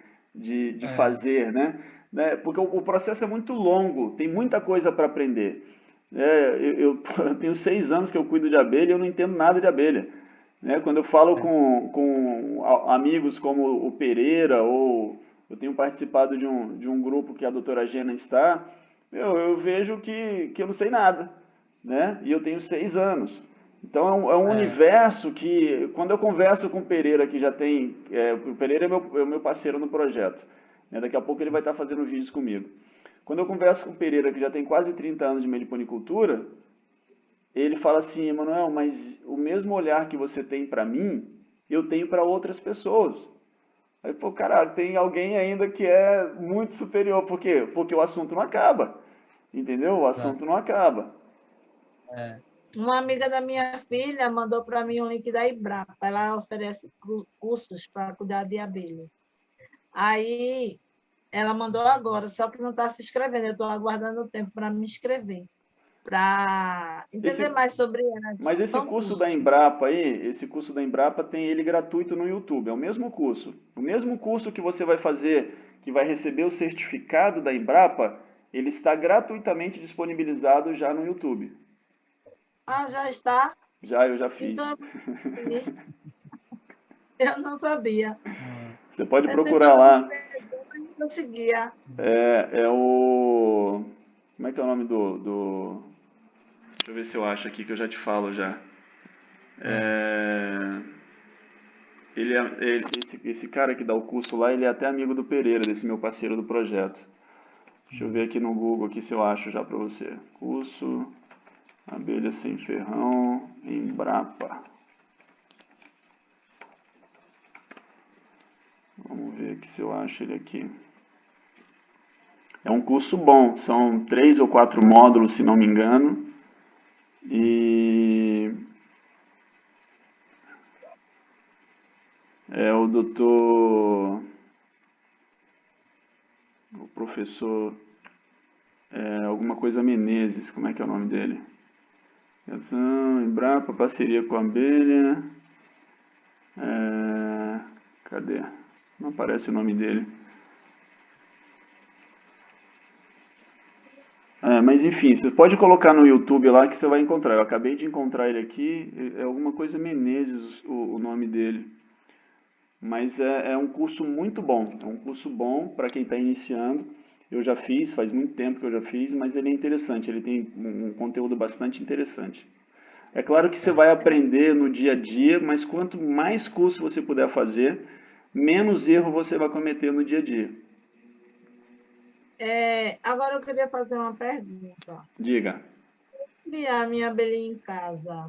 fazer, né? Porque o processo é muito longo, tem muita coisa para aprender. Eu tenho 6 anos que eu cuido de abelha e eu não entendo nada de abelha. Né? Quando eu falo com amigos como o Pereira, ou eu tenho participado de um grupo que a doutora Gena está, eu vejo que eu não sei nada. Né? E eu tenho 6 anos. Então é um universo que, quando eu converso com o Pereira, que já tem. O Pereira é meu parceiro no projeto. Né? Daqui a pouco ele vai estar fazendo vídeos comigo. Quando eu converso com o Pereira, que já tem quase 30 anos de meliponicultura, ele fala assim: Emanuel, mas o mesmo olhar que você tem para mim, eu tenho para outras pessoas. Aí, pô, caralho, tem alguém ainda que é muito superior. Por quê? Porque o assunto não acaba. Entendeu? O assunto não acaba. Uma amiga da minha filha mandou para mim um link da Embrapa. Ela oferece cursos para cuidar de abelhas. Aí ela mandou agora, só que não está se inscrevendo. Eu estou aguardando o tempo para me inscrever, para entender mais sobre ela. Mas esse curso da Embrapa aí, esse curso da Embrapa tem ele gratuito no YouTube. É o mesmo curso. O mesmo curso que você vai fazer, que vai receber o certificado da Embrapa, ele está gratuitamente disponibilizado já no YouTube. Ah, já está? Já, eu já fiz. Então, eu não sabia. Você pode procurar lá. Eu não conseguia. É o... Como é que é o nome Deixa eu ver se eu acho aqui, que eu já te falo já. Esse cara que dá o curso lá, ele é até amigo do Pereira, desse meu parceiro do projeto. Deixa eu ver aqui no Google aqui se eu acho já para você. Curso Abelha Sem Ferrão, Embrapa. Vamos ver aqui se eu acho ele aqui. É um curso bom, são 3 ou 4 módulos, se não me engano. E é o doutor, o professor, alguma coisa Menezes, como é que é o nome dele? Embrapa, parceria com a abelha. Cadê? Não aparece o nome dele. Mas enfim, você pode colocar no YouTube lá que você vai encontrar. Eu acabei de encontrar ele aqui, é alguma coisa Menezes o nome dele. Mas é um curso muito bom, é um curso bom para quem está iniciando. Eu já fiz, faz muito tempo que eu já fiz, mas ele é interessante, ele tem um conteúdo bastante interessante. É claro que você vai aprender no dia a dia, mas quanto mais curso você puder fazer, menos erro você vai cometer no dia a dia. Agora eu queria fazer uma pergunta. Diga. Criar a minha abelhinha em casa,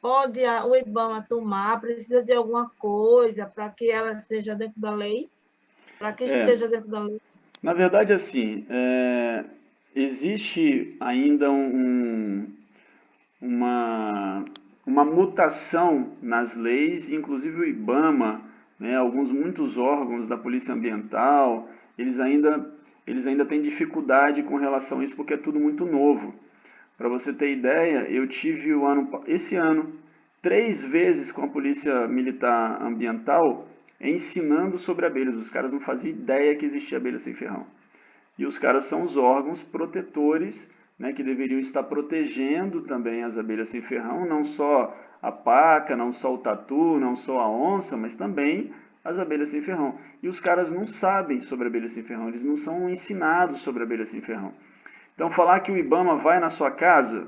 pode o IBAMA tomar? Precisa de alguma coisa para que ela seja dentro da lei? Para que esteja dentro da lei? Na verdade, assim, existe ainda uma mutação nas leis, inclusive o IBAMA, né, muitos órgãos da Polícia Ambiental, eles ainda têm dificuldade com relação a isso porque é tudo muito novo. Para você ter ideia, eu tive esse ano 3 vezes com a Polícia Militar Ambiental ensinando sobre abelhas. Os caras não faziam ideia que existia abelha sem ferrão. E os caras são os órgãos protetores, né, que deveriam estar protegendo também as abelhas sem ferrão, não só a paca, não só o tatu, não só a onça, mas também as abelhas sem ferrão. E os caras não sabem sobre abelhas sem ferrão, eles não são ensinados sobre abelhas sem ferrão. Então, falar que o IBAMA vai na sua casa,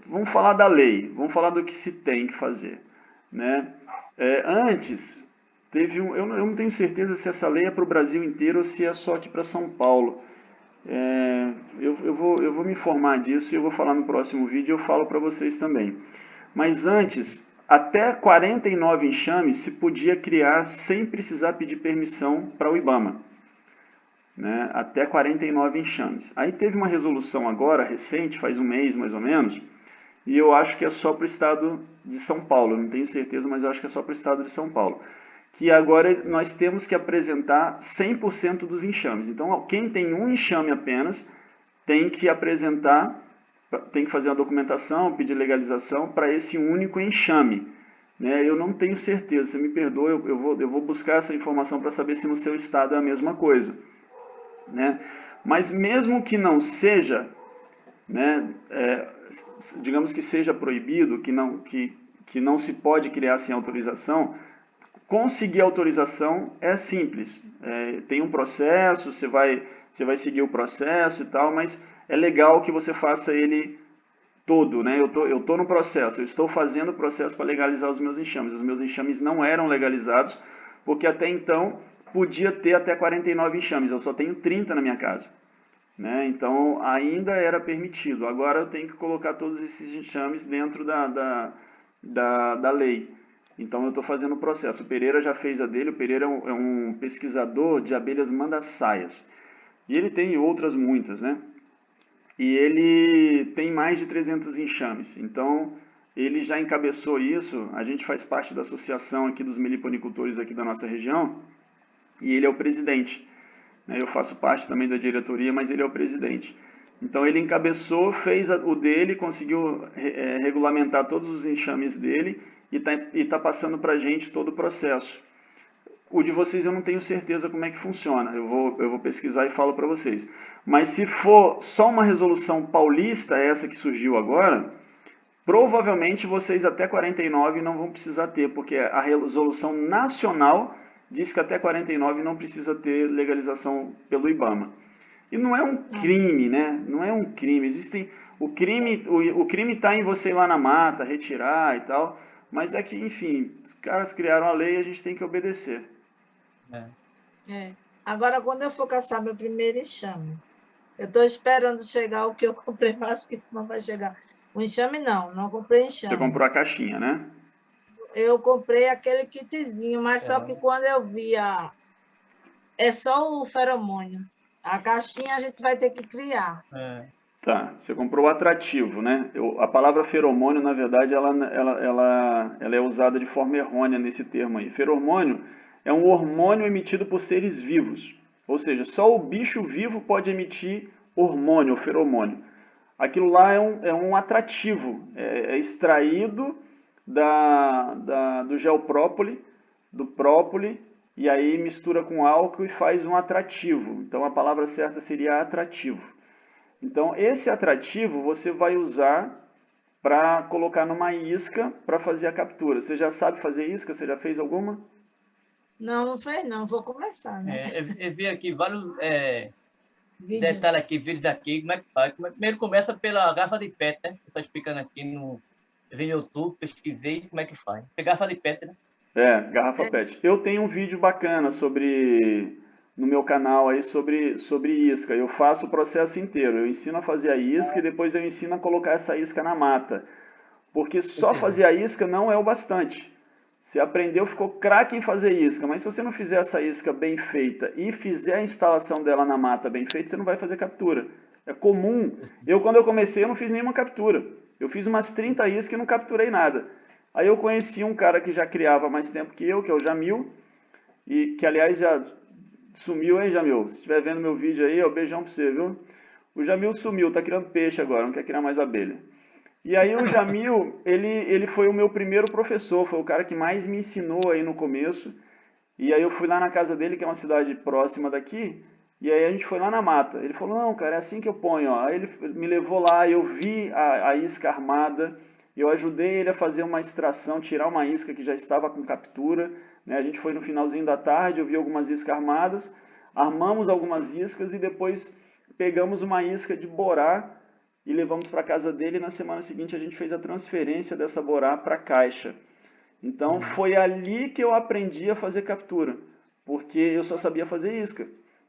vamos falar da lei, vamos falar do que se tem que fazer. Né? Antes, eu não tenho certeza se essa lei é para o Brasil inteiro ou se é só aqui para São Paulo. Eu vou me informar disso e eu vou falar no próximo vídeo e eu falo para vocês também. Mas antes, até 49 enxames se podia criar sem precisar pedir permissão para o IBAMA, né? Até 49 enxames. Aí teve uma resolução agora, recente, faz um mês mais ou menos, e eu acho que é só para o estado de São Paulo, não tenho certeza, mas eu acho que é só para o estado de São Paulo, que agora nós temos que apresentar 100% dos enxames. Então, quem tem um enxame apenas tem que apresentar, tem que fazer uma documentação, pedir legalização para esse único enxame, né? Eu não tenho certeza, você me perdoa, eu vou buscar essa informação para saber se no seu estado é a mesma coisa, né? Mas mesmo que não seja, né, digamos que seja proibido, que não se pode criar sem autorização, conseguir autorização é simples. Tem um processo, você vai seguir o processo e tal, mas é legal que você faça ele todo, né? Eu tô no processo, eu estou fazendo o processo para legalizar os meus enxames. Os meus enxames não eram legalizados, porque até então podia ter até 49 enxames, eu só tenho 30 na minha casa, né? Então ainda era permitido. Agora eu tenho que colocar todos esses enxames dentro da lei. Então eu estou fazendo o processo. O Pereira já fez a dele. O Pereira é um pesquisador de abelhas mandassaias. E ele tem outras muitas, né? E ele tem mais de 300 enxames. Então ele já encabeçou isso. A gente faz parte da associação aqui dos meliponicultores aqui da nossa região. E ele é o presidente. Eu faço parte também da diretoria, mas ele é o presidente. Então ele encabeçou, fez o dele, conseguiu regulamentar todos os enxames dele e tá passando para a gente todo o processo. O de vocês eu não tenho certeza como é que funciona, eu vou pesquisar e falo para vocês. Mas se for só uma resolução paulista, essa que surgiu agora, provavelmente vocês até 49 não vão precisar ter, porque a resolução nacional diz que até 49 não precisa ter legalização pelo IBAMA. E não é um crime, né? Não é um crime. O crime está em você ir lá na mata, retirar e tal, mas é que, enfim, os caras criaram a lei e a gente tem que obedecer. Agora, quando eu for caçar meu primeiro enxame, eu estou esperando chegar o que eu comprei, mas acho que isso não vai chegar. O enxame não comprei enxame. Você comprou a caixinha, né? Eu comprei aquele kitzinho, mas só que quando eu vi é só o feromônio. A caixinha a gente vai ter que criar. Tá, você comprou o atrativo, né? A palavra feromônio, na verdade, ela é usada de forma errônea nesse termo aí. Feromônio é um hormônio emitido por seres vivos. Ou seja, só o bicho vivo pode emitir hormônio, ou feromônio. Aquilo lá é um atrativo, é extraído do gel do própoli, e aí mistura com álcool e faz um atrativo. Então a palavra certa seria atrativo. Então esse atrativo você vai usar para colocar numa isca para fazer a captura. Você já sabe fazer isca? Você já fez alguma? Não fez não, vou começar, né? Eu vi aqui vários detalhes aqui, vídeos aqui, como é que faz. Primeiro começa pela garrafa de PET, né? Estou explicando aqui eu vi no YouTube, pesquisei como é que faz. É garrafa de PET, né? Garrafa PET. Eu tenho um vídeo bacana no meu canal aí sobre isca. Eu faço o processo inteiro. Eu ensino a fazer a isca e depois eu ensino a colocar essa isca na mata. Porque só fazer a isca não é o bastante. Você aprendeu, ficou craque em fazer isca, mas se você não fizer essa isca bem feita e fizer a instalação dela na mata bem feita, você não vai fazer captura. É comum. Quando eu comecei, eu não fiz nenhuma captura. Eu fiz umas 30 iscas e não capturei nada. Aí eu conheci um cara que já criava mais tempo que eu, que é o Jamil, e que, aliás, já sumiu, hein, Jamil? Se estiver vendo meu vídeo aí, beijão pra você, viu? O Jamil sumiu, tá criando peixe agora, não quer criar mais abelha. E aí o Jamil, ele foi o meu primeiro professor, foi o cara que mais me ensinou aí no começo. E aí eu fui lá na casa dele, que é uma cidade próxima daqui, e aí a gente foi lá na mata. Ele falou, não, cara, é assim que eu ponho, ó. Aí ele me levou lá, eu vi a isca armada, eu ajudei ele a fazer uma extração, tirar uma isca que já estava com captura, né? A gente foi no finalzinho da tarde, eu vi algumas iscas armadas, armamos algumas iscas e depois pegamos uma isca de borá e levamos para a casa dele, e na semana seguinte a gente fez a transferência dessa borá para a caixa. Então foi ali que eu aprendi a fazer captura, porque eu só sabia fazer isca.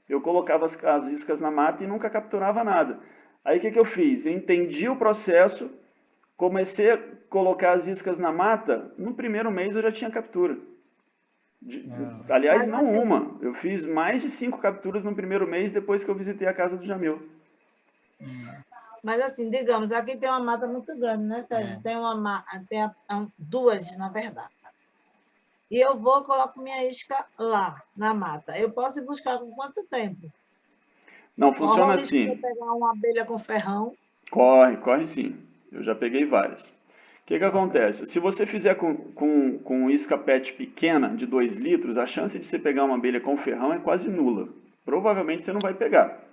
Eu colocava as iscas na mata e nunca capturava nada. Aí o que eu fiz? Eu entendi o processo, Comecei a colocar as iscas na mata, no primeiro mês eu já tinha captura. Aliás, Mas não assim, uma. Eu fiz mais de 5 capturas no primeiro mês depois que eu visitei a casa do Jamil. mas assim, digamos, aqui tem uma mata muito grande, né, Sérgio? Tem duas, na verdade. E eu vou coloco minha isca lá, na mata. Eu posso ir buscar com quanto tempo? Não, Corre funciona o risco de eu assim. pegar uma abelha com ferrão. Corre sim. Eu já peguei várias. O que acontece? Se você fizer com isca PET pequena, de 2 litros, a chance de você pegar uma abelha com ferrão é quase nula. Provavelmente você não vai pegar.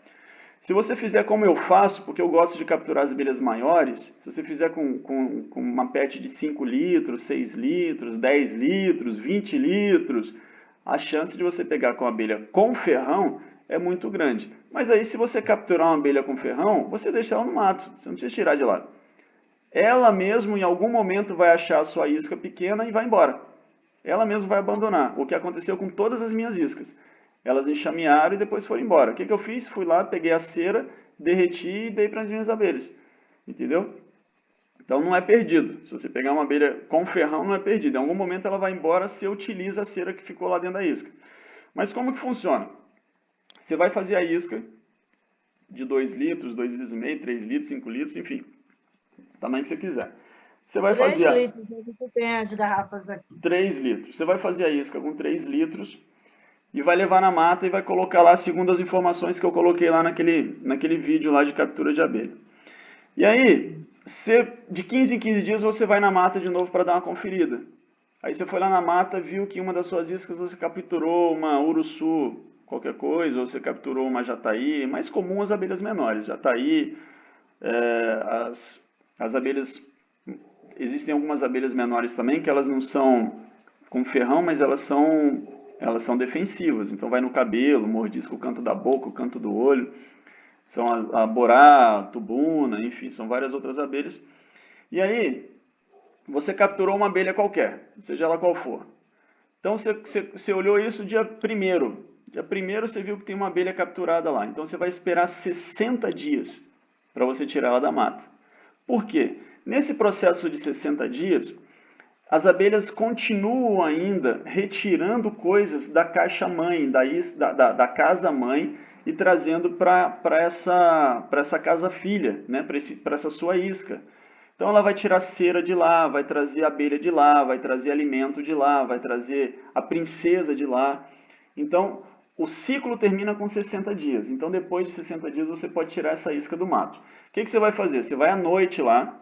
Se você fizer como eu faço, porque eu gosto de capturar as abelhas maiores, se você fizer com uma PET de 5 litros, 6 litros, 10 litros, 20 litros, a chance de você pegar com a abelha com ferrão é muito grande. Mas aí se você capturar uma abelha com ferrão, você deixa ela no mato, você não precisa tirar de lá. Ela mesmo em algum momento vai achar a sua isca pequena e vai embora. Ela mesmo vai abandonar. O que aconteceu com todas as minhas iscas. Elas enxamearam e depois foram embora. O que eu fiz? Fui lá, peguei a cera, derreti e dei para as minhas abelhas. Entendeu? Então não é perdido. Se você pegar uma abelha com ferrão, não é perdido. Em algum momento ela vai embora, você utiliza a cera que ficou lá dentro da isca. Mas como que funciona? Você vai fazer a isca de 2 litros, 2 litros e meio, 3 litros, 5 litros, enfim, o tamanho que você quiser. Você vai 3 fazer litros, a gente tem as garrafas aqui. 3 litros. Você vai fazer a isca com 3 litros e vai levar na mata e vai colocar lá segundo as informações que eu coloquei lá naquele vídeo lá de captura de abelha. E aí, de 15 em 15 dias você vai na mata de novo para dar uma conferida. Aí você foi lá na mata, viu que uma das suas iscas você capturou uma uruçu, qualquer coisa, ou você capturou uma jataí, mais comum as abelhas menores, jataí, as abelhas, existem algumas abelhas menores também que elas não são com ferrão, mas elas são defensivas, então vai no cabelo, mordisca o canto da boca, o canto do olho, são a borá, a tubuna, enfim, são várias outras abelhas. E aí, você capturou uma abelha qualquer, seja ela qual for. Então você olhou isso dia 1º. Dia 1º você viu que tem uma abelha capturada lá. Então você vai esperar 60 dias para você tirar ela da mata. Por quê? Nesse processo de 60 dias, as abelhas continuam ainda retirando coisas da caixa mãe, da casa mãe, e trazendo para essa casa filha, né? Para essa sua isca. Então ela vai tirar cera de lá, vai trazer abelha de lá, vai trazer alimento de lá, vai trazer a princesa de lá. Então o ciclo termina com 60 dias. Então depois de 60 dias você pode tirar essa isca do mato. O que você vai fazer? Você vai à noite lá,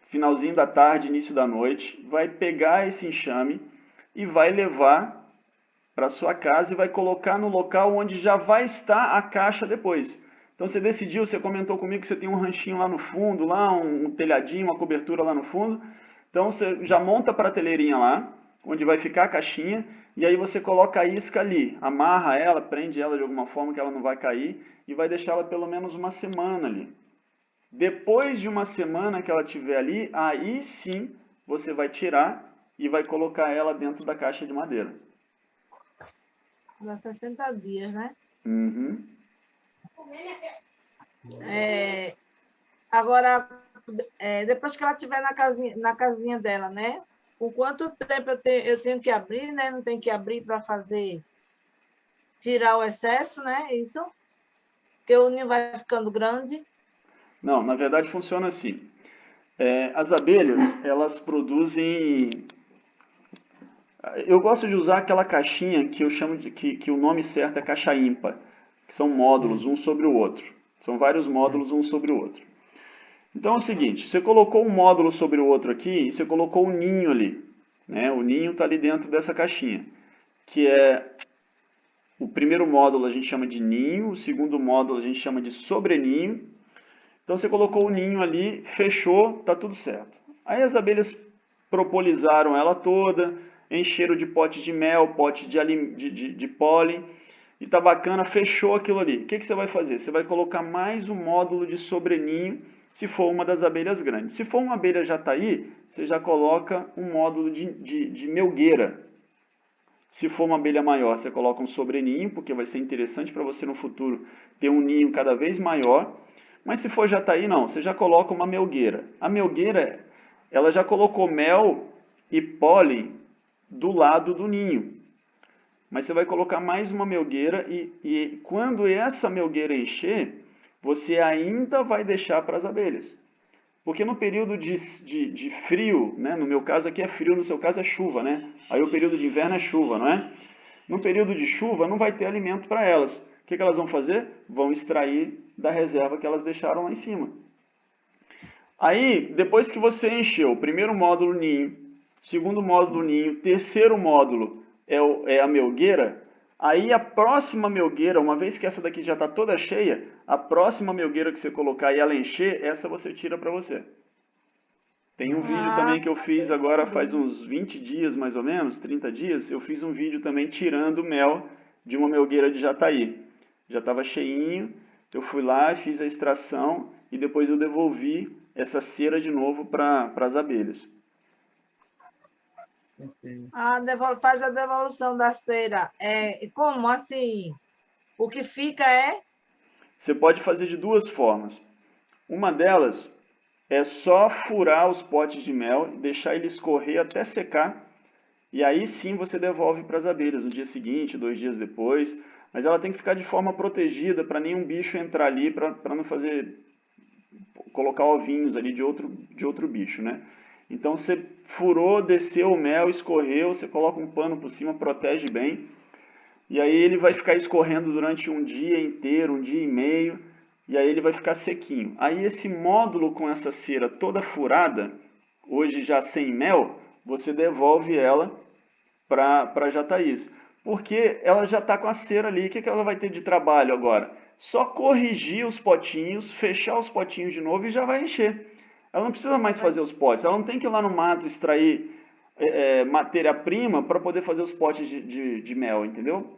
finalzinho da tarde, início da noite, vai pegar esse enxame e vai levar para sua casa e vai colocar no local onde já vai estar a caixa depois. Então você decidiu, você comentou comigo que você tem um ranchinho lá no fundo, lá um telhadinho, uma cobertura lá no fundo. Então você já monta a prateleirinha lá, onde vai ficar a caixinha, e aí você coloca a isca ali, amarra ela, prende ela de alguma forma que ela não vai cair, e vai deixar ela pelo menos uma semana ali. Depois de uma semana que ela estiver ali, aí sim você vai tirar e vai colocar ela dentro da caixa de madeira. Dá 60 dias, né? Uhum. Agora, depois que ela estiver na casinha dela, né? Por quanto tempo eu tenho que abrir, né? Não tem que abrir para tirar o excesso, né? Isso? Porque o ninho vai ficando grande. Não, na verdade funciona assim. As abelhas, elas produzem... Eu gosto de usar aquela caixinha que eu chamo de... que o nome certo é caixa ímpar, que são módulos um sobre o outro. São vários módulos um sobre o outro. Então é o seguinte, você colocou um módulo sobre o outro aqui e você colocou um ninho ali. Né? O ninho está ali dentro dessa caixinha, que é... O primeiro módulo a gente chama de ninho, o segundo módulo a gente chama de sobreninho. Então você colocou o ninho ali, fechou, está tudo certo. Aí as abelhas propolizaram ela toda, encheram de pote de mel, pote de pólen, e tá bacana, fechou aquilo ali. O que você vai fazer? Você vai colocar mais um módulo de sobreninho, se for uma das abelhas grandes. Se for uma abelha jataí, você já coloca um módulo de melgueira. Se for uma abelha maior, você coloca um sobreninho, porque vai ser interessante para você no futuro ter um ninho cada vez maior. Mas se for jataí, não, você já coloca uma melgueira. A melgueira, ela já colocou mel e pólen do lado do ninho. Mas você vai colocar mais uma melgueira e quando essa melgueira encher, você ainda vai deixar para as abelhas. Porque no período de frio, né? No meu caso aqui é frio, no seu caso é chuva, né? Aí o período de inverno é chuva, não é? No período de chuva não vai ter alimento para elas. O que elas vão fazer? Vão extrair da reserva que elas deixaram lá em cima. Aí, depois que você encheu o primeiro módulo ninho, segundo módulo ninho, terceiro módulo é a melgueira, aí a próxima melgueira, uma vez que essa daqui já está toda cheia, a próxima melgueira que você colocar e ela encher, essa você tira para você. Tem um vídeo Ah, também que eu fiz agora faz uns 20 dias mais ou menos, 30 dias, eu fiz um vídeo também tirando mel de uma melgueira de jataí. Já estava cheinho, eu fui lá, fiz a extração e depois eu devolvi essa cera de novo para as abelhas. faz a devolução da cera. Como assim? O que fica é? Você pode fazer de duas formas. Uma delas é só furar os potes de mel, deixar ele escorrer até secar, e aí sim você devolve para as abelhas no dia seguinte, 2 dias depois. Mas ela tem que ficar de forma protegida para nenhum bicho entrar ali, para não colocar ovinhos ali de outro bicho, né? Então você furou, desceu o mel, escorreu, você coloca um pano por cima, protege bem. E aí ele vai ficar escorrendo durante um dia inteiro, um dia e meio, e aí ele vai ficar sequinho. Aí esse módulo com essa cera toda furada, hoje já sem mel, você devolve ela para Jataís. Porque ela já está com a cera ali, o que ela vai ter de trabalho agora? Só corrigir os potinhos, fechar os potinhos de novo e já vai encher. Ela não precisa mais fazer os potes, ela não tem que ir lá no mato extrair matéria-prima para poder fazer os potes de mel, entendeu?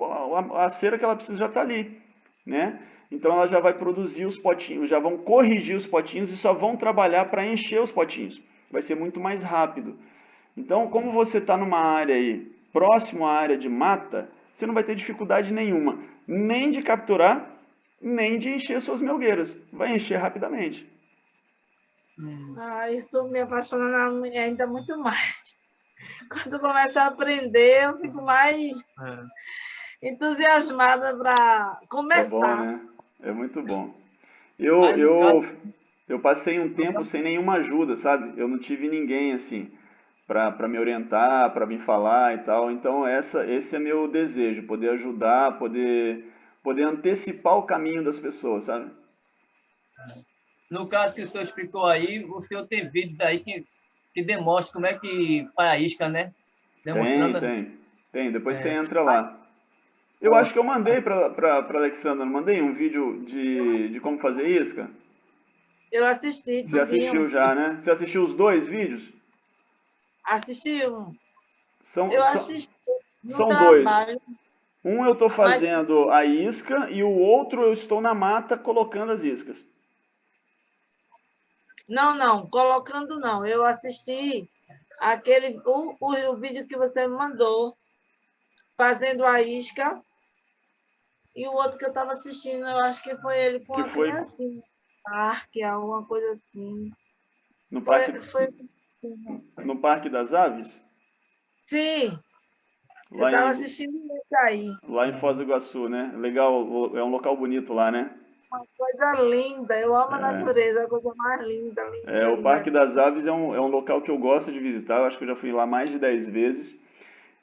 A cera que ela precisa já está ali, né? Então ela já vai produzir os potinhos, já vão corrigir os potinhos e só vão trabalhar para encher os potinhos. Vai ser muito mais rápido. Então, como você está numa área aí, próximo à área de mata, você não vai ter dificuldade nenhuma, nem de capturar, nem de encher suas melgueiras. Vai encher rapidamente. Isso me apaixona ainda muito mais. Quando começo a aprender, eu fico mais entusiasmada para É bom, começar. né? É muito bom. Eu passei um tempo sem nenhuma ajuda, sabe? Eu não tive ninguém assim para me orientar, para me falar e tal. Então esse é meu desejo, poder ajudar, poder antecipar o caminho das pessoas, sabe? No caso que o senhor explicou aí, o senhor tem vídeos aí que demonstram como é que faz a isca, né? Demonstrando. Tem. Depois você entra lá. Eu acho que eu mandei para Alexandra, não mandei um vídeo de como fazer isca? Eu assisti Você assistiu já, né? Você assistiu os 2 vídeos? Assisti um. São, Eu são, assisti no são 2. trabalho, Um eu estou mas fazendo a isca e o outro eu estou na mata colocando as iscas. não, colocando não. Eu assisti o vídeo que você me mandou, fazendo a isca, e o outro que eu estava assistindo, eu acho que foi ele com Que uma foi criancinha, parque, alguma coisa assim. no parque, Foi... no Parque das Aves, Sim, eu lá estava em, assistindo isso aí. lá em Foz do Iguaçu, né? Legal, é um local bonito lá, né? Uma coisa linda, eu amo a natureza, a coisa mais linda, linda, O Parque linda. das Aves é um local que eu gosto de visitar, eu acho que eu já fui lá mais de 10 vezes,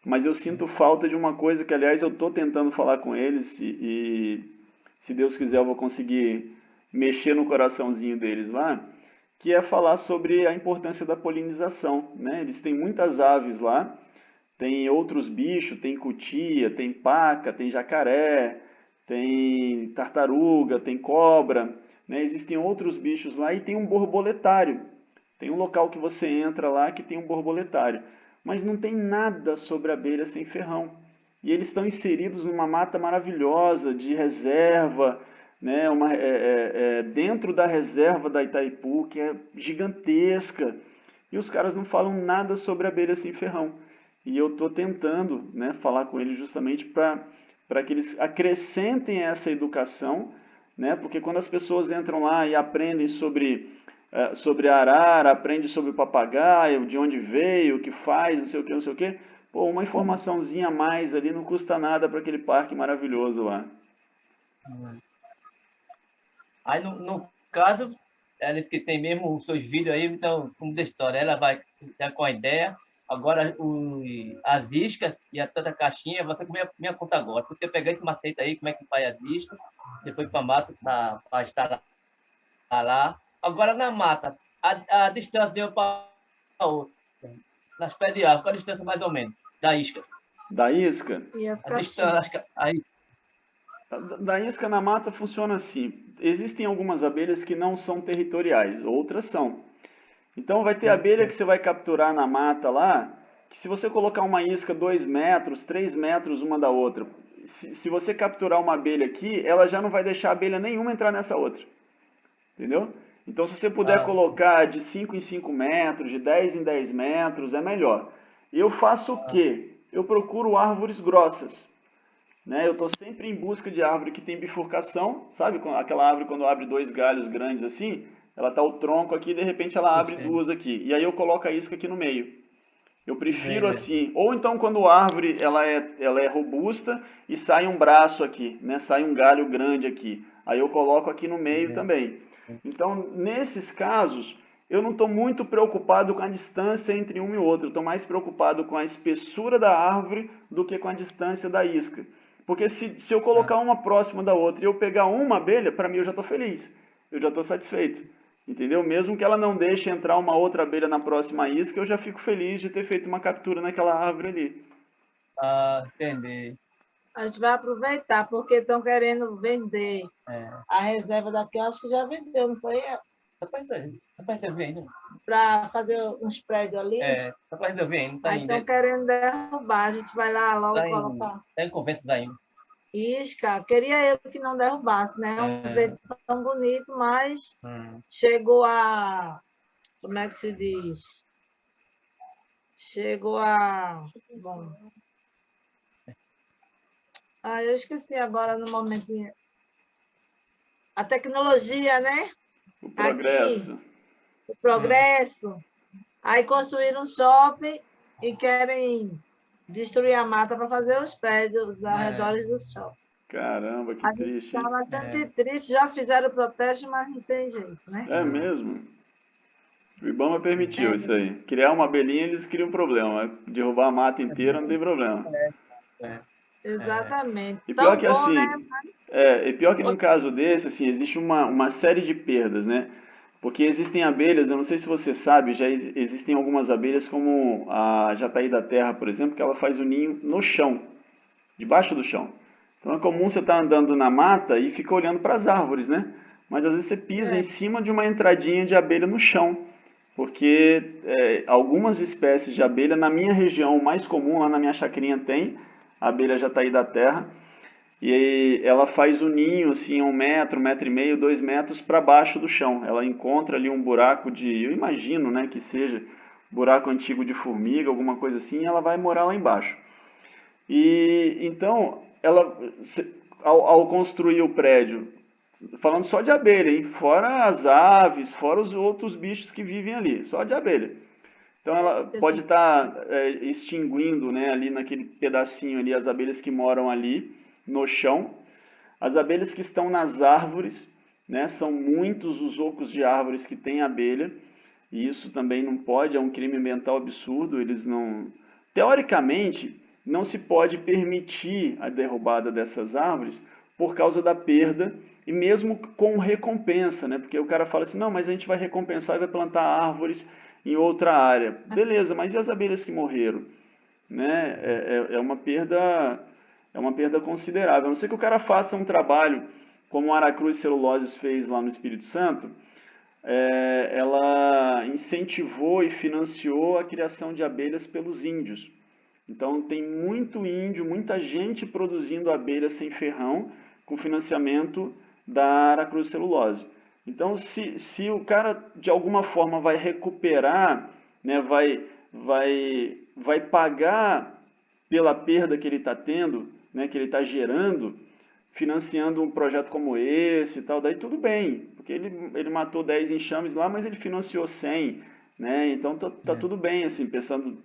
mas eu sinto falta de uma coisa que, aliás, eu estou tentando falar com eles e, se Deus quiser, eu vou conseguir mexer no coraçãozinho deles lá, que é falar sobre a importância da polinização, né? Eles têm muitas aves lá, tem outros bichos, tem cutia, tem paca, tem jacaré, tem tartaruga, tem cobra, né? Existem outros bichos lá e tem um borboletário. Tem um local que você entra lá que tem um borboletário, mas não tem nada sobre abelha sem ferrão. E eles estão inseridos numa mata maravilhosa de reserva, né? Dentro da reserva da Itaipu, que é gigantesca. E os caras não falam nada sobre abelha sem ferrão. E eu estou tentando, né, falar com eles justamente para que eles acrescentem essa educação né? Porque quando as pessoas entram lá e aprendem sobre a arara, aprendem sobre o papagaio, de onde veio, o que faz, não sei o que, não sei o que, pô, uma informaçãozinha a mais ali não custa nada para aquele parque maravilhoso lá. Aí, no caso, ela disse que tem mesmo os seus vídeos aí, então, como da história, ela vai já com a ideia. Agora, as iscas e a tanta caixinha, você com minha conta agora. Por isso que eu peguei esse macete aí, como é que faz as iscas, depois para mata, para estar lá. Agora, na mata, a distância deu para outra. Nas pés de árvore, qual a distância mais ou menos da isca? Da isca? E as A caixinhas. distância, aí, Da isca na mata funciona assim. Existem algumas abelhas que não são territoriais, outras são. Então vai ter abelha que você vai capturar na mata lá, que se você colocar uma isca 2 metros, 3 metros uma da outra, se você capturar uma abelha aqui, ela já não vai deixar abelha nenhuma entrar nessa outra. Entendeu? Então se você puder colocar de 5 em 5 metros, de 10 em 10 metros, é melhor. Eu faço o quê? Eu procuro árvores grossas. Né? Eu estou sempre em busca de árvore que tem bifurcação, sabe? Aquela árvore quando abre dois galhos grandes assim, ela tá o tronco aqui, de repente ela abre duas aqui. E aí eu coloco a isca aqui no meio. Eu prefiro assim. Ou então quando a árvore ela é robusta e sai um braço aqui, né? Sai um galho grande aqui. Aí eu coloco aqui no meio também. Então, nesses casos, eu não estou muito preocupado com a distância entre um e outro. Eu estou mais preocupado com a espessura da árvore do que com a distância da isca. Porque se eu colocar uma próxima da outra e eu pegar uma abelha, para mim eu já estou feliz. Eu já estou satisfeito. Entendeu? Mesmo que ela não deixe entrar uma outra abelha na próxima isca, eu já fico feliz de ter feito uma captura naquela árvore ali. Entendi. A gente vai aproveitar, porque estão querendo vender a reserva daqui. Eu acho que já vendeu, não foi? Rapaz, tá vendo? Para fazer uns prédios ali. Rapaz, tá vendo? Tá Aí indo. estão querendo derrubar. A gente vai lá logo colocar. Tá em conversa daí. Isca, queria eu que não derrubasse, né? É um vento tão bonito, mas chegou a. Como é que se diz? Chegou a. Bom. Eu esqueci agora no momento. A tecnologia, né? O progresso. Aqui, o progresso. Aí construíram um shopping e querem destruir a mata para fazer os prédios ao redor do shopping. Caramba, que triste. Está bastante triste. Já fizeram protesto, mas não tem jeito, né? É mesmo? O Ibama permitiu isso aí. Criar uma abelhinha, eles criam um problema. Derrubar a mata inteira não tem problema. Exatamente. E pior Tão que bom, assim, né? e pior que num caso desse, assim, existe uma série de perdas, né? Porque existem abelhas, eu não sei se você sabe, já existem algumas abelhas como a jataí da terra, por exemplo, que ela faz o ninho no chão, debaixo do chão. Então é comum você estar andando na mata e ficar olhando para as árvores, né? Mas às vezes você pisa em cima de uma entradinha de abelha no chão. Porque algumas espécies de abelha, na minha região, o mais comum, lá na minha chacrinha tem, a abelha jataí da terra, e ela faz o ninho assim, 1 metro, 1,5 metro, 2 metros para baixo do chão. Ela encontra ali um buraco eu imagino, né, que seja buraco antigo de formiga, alguma coisa assim, e ela vai morar lá embaixo. E então, ela, ao construir o prédio, falando só de abelha, hein? Fora as aves, fora os outros bichos que vivem ali, só de abelha. Então ela pode estar extinguindo, né, ali naquele pedacinho ali as abelhas que moram ali no chão. As abelhas que estão nas árvores, né, são muitos os ocos de árvores que têm abelha, e isso também não pode, é um crime ambiental absurdo, eles não... Teoricamente, não se pode permitir a derrubada dessas árvores por causa da perda e mesmo com recompensa, né? Porque o cara fala assim, não, mas a gente vai recompensar e vai plantar árvores em outra área. Beleza, mas e as abelhas que morreram? Né? É uma perda considerável. A não ser que o cara faça um trabalho como a Aracruz Celuloses fez lá no Espírito Santo, ela incentivou e financiou a criação de abelhas pelos índios. Então tem muito índio, muita gente produzindo abelhas sem ferrão com financiamento da Aracruz Celulose. Então se o cara de alguma forma vai recuperar, né, vai pagar pela perda que ele está tendo, né, que ele está gerando, financiando um projeto como esse e tal, daí tudo bem, porque ele matou 10 enxames lá, mas ele financiou 100, né? Então tá tudo bem, assim, pensando,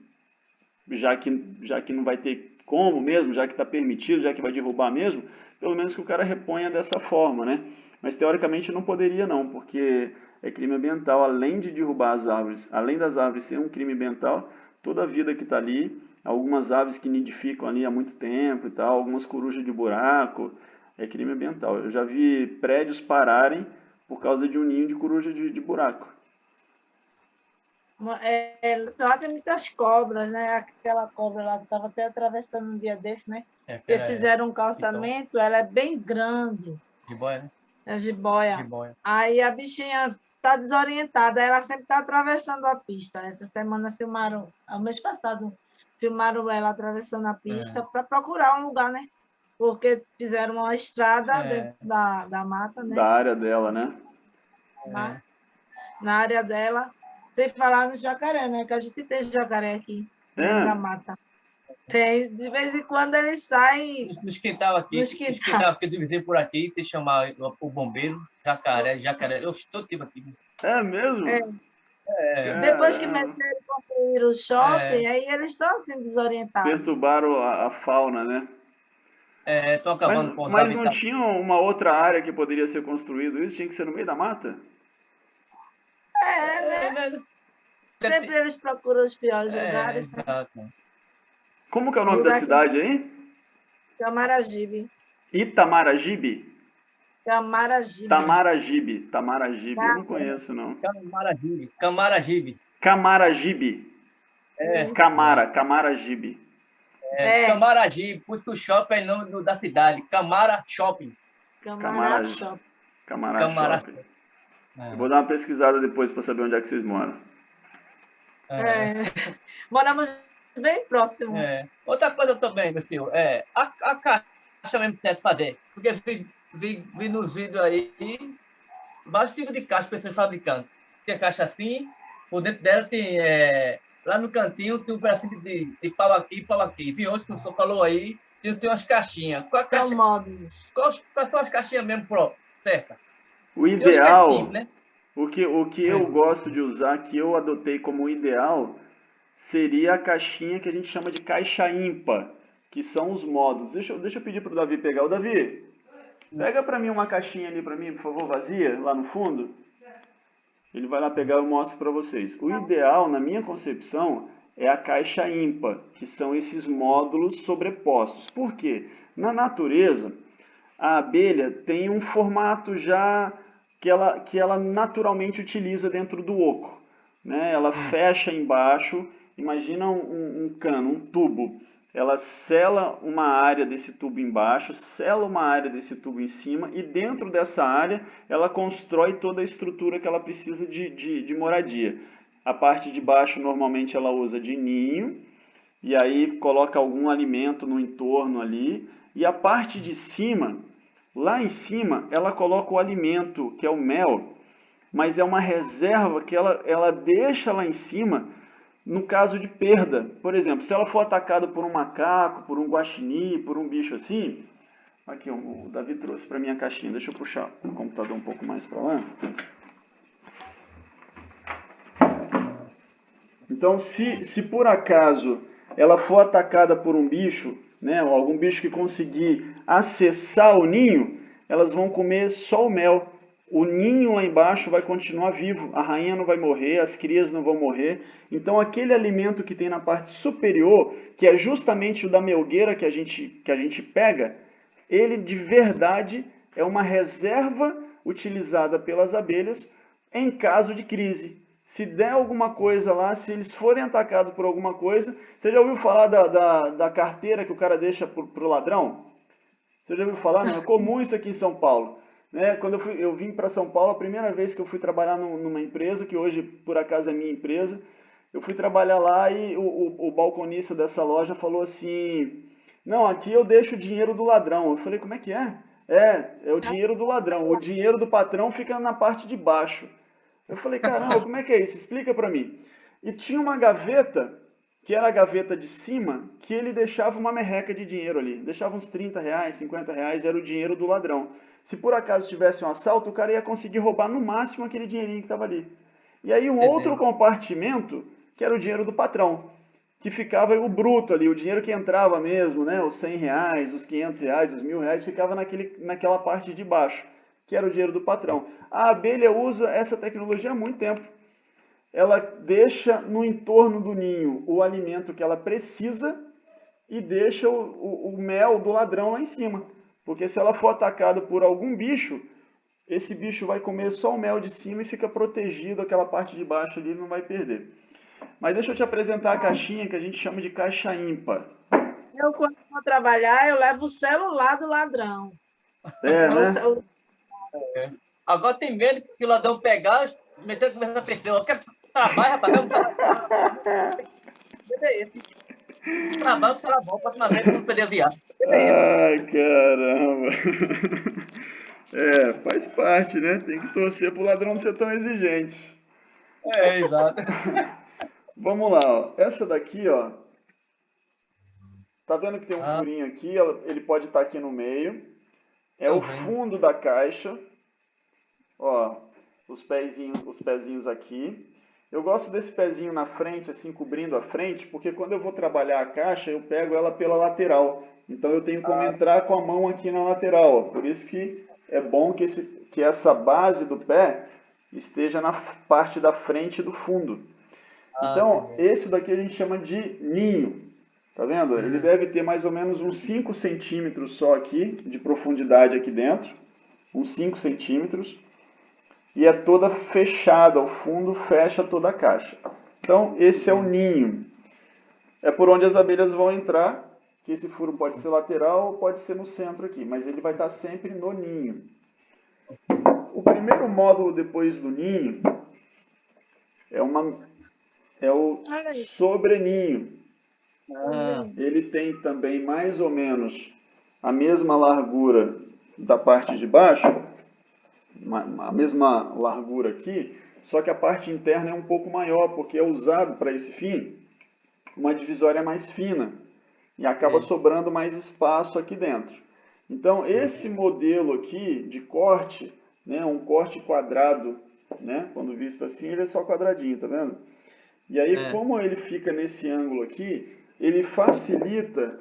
já que não vai ter como mesmo, já que está permitido, já que vai derrubar mesmo, pelo menos que o cara reponha dessa forma, né? Mas teoricamente não poderia não, porque é crime ambiental, além de derrubar as árvores, além das árvores ser um crime ambiental, toda a vida que está ali, algumas aves que nidificam ali há muito tempo e tal, algumas corujas de buraco, é crime ambiental. Eu já vi prédios pararem por causa de um ninho de coruja de buraco. Lá tem muitas cobras, né? Aquela cobra lá que estava até atravessando um dia desse, né? Eles fizeram um calçamento, ela é bem grande. Jiboia, né? É jiboia. Jiboia. Aí a bichinha está desorientada, ela sempre está atravessando a pista. Essa semana filmaram, o mês passado, filmaram ela atravessando a pista para procurar um lugar, né? Porque fizeram uma estrada dentro da mata, né? Da área dela, né? Na área dela. Sem falar no jacaré, né? Que a gente tem jacaré aqui, dentro da mata. Tem, de vez em quando eles saem. Nos quintal aqui. Nos quintal aqui do vizinho por aqui, tem que chamar o bombeiro, jacaré. Eu estou tipo aqui. É mesmo? Depois que meteram construir o shopping, aí eles estão assim desorientados. Perturbaram a fauna, né? Estão acabando com mas não tinha uma outra área que poderia ser construído isso? Tinha que ser no meio da mata? Né? Sempre eles procuram os piores lugares. Exato. Como que é o nome da cidade aí? Camaragibe. Itamaragibe? Camaragibe. Tamaragibe. Eu não conheço, não. Camaragibe. Camaragibe. Camaragibe. Camaragibe, por isso que o shopping é o nome da cidade. Camara Shopping. Camara Shopping. Eu vou dar uma pesquisada depois para saber onde é que vocês moram. Moramos bem próximo. Outra coisa também, meu senhor, a caixa mesmo certo fazer. Porque vi nos vídeos aí vários tipos de caixa para pessoas fabricando. Tem a caixa assim, por dentro dela tem, lá no cantinho, tem um pedacinho de pau aqui e pau aqui. Vi hoje que o senhor falou aí, tem umas caixinhas. São móveis. Quais são as caixinhas mesmo certas? O ideal, simples, né? o que eu gosto de usar, que eu adotei como ideal, seria a caixinha que a gente chama de caixa ímpar, que são os módulos. Deixa eu pedir para o Davi pegar. O Davi, pega para mim uma caixinha ali para mim, por favor, vazia, lá no fundo. Ele vai lá pegar e eu mostro para vocês. O ideal, na minha concepção, é a caixa ímpar, que são esses módulos sobrepostos. Por quê? Na natureza, a abelha tem um formato já que ela naturalmente utiliza dentro do oco, né? Ela fecha embaixo, imagina um cano, um tubo. Ela sela uma área desse tubo embaixo, sela uma área desse tubo em cima e dentro dessa área ela constrói toda a estrutura que ela precisa de moradia. A parte de baixo normalmente ela usa de ninho e aí coloca algum alimento no entorno ali. E a parte de cima, lá em cima, ela coloca o alimento, que é o mel, mas é uma reserva que ela deixa lá em cima no caso de perda. Por exemplo, se ela for atacada por um macaco, por um guaxinim, por um bicho assim... Aqui, o Davi trouxe para mim a caixinha. Deixa eu puxar o computador um pouco mais para lá. Então, se por acaso ela for atacada por um bicho, né, ou algum bicho que conseguir acessar o ninho, elas vão comer só o mel. O ninho lá embaixo vai continuar vivo, a rainha não vai morrer, as crias não vão morrer. Então aquele alimento que tem na parte superior, que é justamente o da melgueira que a gente pega, ele de verdade é uma reserva utilizada pelas abelhas em caso de crise. Se der alguma coisa lá, se eles forem atacados por alguma coisa... Você já ouviu falar da carteira que o cara deixa pro ladrão? Você já ouviu falar? Não, é comum isso aqui em São Paulo. Né? Quando eu vim para São Paulo, a primeira vez que eu fui trabalhar numa empresa, que hoje por acaso é minha empresa, eu fui trabalhar lá e o balconista dessa loja falou assim: não, aqui eu deixo o dinheiro do ladrão. Eu falei, como é que é? É o dinheiro do ladrão. O dinheiro do patrão fica na parte de baixo. Eu falei, caramba, como é que é isso? Explica para mim. E tinha uma gaveta que era a gaveta de cima, que ele deixava uma merreca de dinheiro ali. Deixava uns 30 reais, 50 reais, era o dinheiro do ladrão. Se por acaso tivesse um assalto, o cara ia conseguir roubar no máximo aquele dinheirinho que estava ali. E aí um outro compartimento, que era o dinheiro do patrão, que ficava o bruto ali, o dinheiro que entrava mesmo, né? Os 100 reais, os 500 reais, os 1.000 reais, ficava naquela parte de baixo, que era o dinheiro do patrão. A abelha usa essa tecnologia há muito tempo. Ela deixa no entorno do ninho o alimento que ela precisa e deixa o mel do ladrão lá em cima. Porque se ela for atacada por algum bicho, esse bicho vai comer só o mel de cima e fica protegido, aquela parte de baixo ali não vai perder. Mas deixa eu te apresentar a caixinha que a gente chama de caixa ímpar. Eu, quando vou trabalhar, eu levo o celular do ladrão. É, né? Agora tem medo que o ladrão pegar, meter a conversa na pessoa. Eu quero trabalho, rapaz, vamos celular. Trabalho, celular bom, próxima vez não perder a viagem. Ai, caramba. É, faz parte, né? Tem que torcer pro ladrão não ser tão exigente. Exato. Vamos lá, ó. Essa daqui, ó. Tá vendo que tem um furinho aqui? Ele pode estar aqui no meio. É o fundo da caixa. Ó, os pezinhos aqui. Eu gosto desse pezinho na frente, assim, cobrindo a frente, porque quando eu vou trabalhar a caixa, eu pego ela pela lateral. Então eu tenho como entrar com a mão aqui na lateral, ó. Por isso que é bom que essa base do pé esteja na parte da frente do fundo. Então, esse daqui a gente chama de ninho. Tá vendo? Ele deve ter mais ou menos uns 5 centímetros só aqui, de profundidade aqui dentro. Uns 5 centímetros. E é toda fechada, o fundo fecha toda a caixa. Então, esse é o ninho. É por onde as abelhas vão entrar, que esse furo pode ser lateral ou pode ser no centro aqui, mas ele vai estar sempre no ninho. O primeiro módulo depois do ninho é o sobreninho. Ele tem também mais ou menos a mesma largura da parte de baixo, a mesma largura aqui, só que a parte interna é um pouco maior, porque é usado para esse fim uma divisória mais fina e acaba sobrando mais espaço aqui dentro. Então, esse modelo aqui de corte, né, um corte quadrado, né, quando visto assim, ele é só quadradinho, tá vendo? E aí, como ele fica nesse ângulo aqui, ele facilita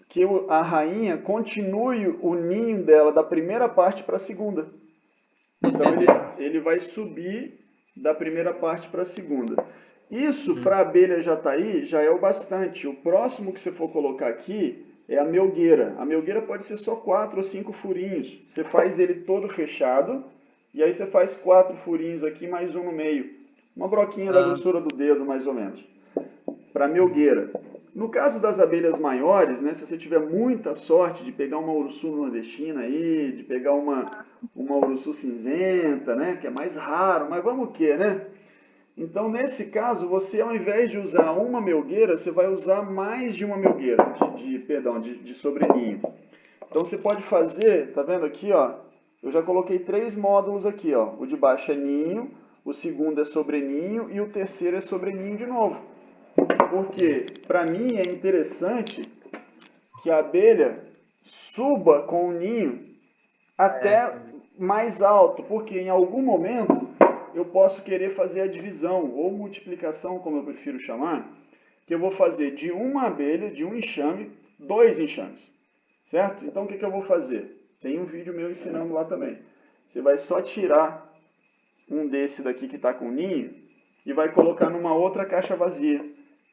que a rainha continue o ninho dela da primeira parte para a segunda. Então, ele vai subir da primeira parte para a segunda. Isso, para a abelha jataí, já é o bastante. O próximo que você for colocar aqui é a melgueira. A melgueira pode ser só 4 ou 5 furinhos. Você faz ele todo fechado, e aí você faz 4 furinhos aqui, mais um no meio. Uma broquinha da grossura do dedo, mais ou menos. Para a melgueira. No caso das abelhas maiores, né, se você tiver muita sorte de pegar uma urussu nordestina aí, de pegar uma urussu cinzenta, né, que é mais raro, mas vamos o quê, né? Então, nesse caso, você ao invés de usar uma melgueira, você vai usar mais de uma melgueira, de sobreninho. Então, você pode fazer, tá vendo aqui, ó? Eu já coloquei 3 módulos aqui, ó. O de baixo é ninho, o segundo é sobreninho e o terceiro é sobreninho de novo. Porque, para mim, é interessante que a abelha suba com o ninho até mais alto, porque em algum momento eu posso querer fazer a divisão ou multiplicação, como eu prefiro chamar, que eu vou fazer de uma abelha, de um enxame, 2 enxames, certo? Então, o que eu vou fazer? Tem um vídeo meu ensinando lá também. Você vai só tirar um desse daqui que está com ninho e vai colocar numa outra caixa vazia.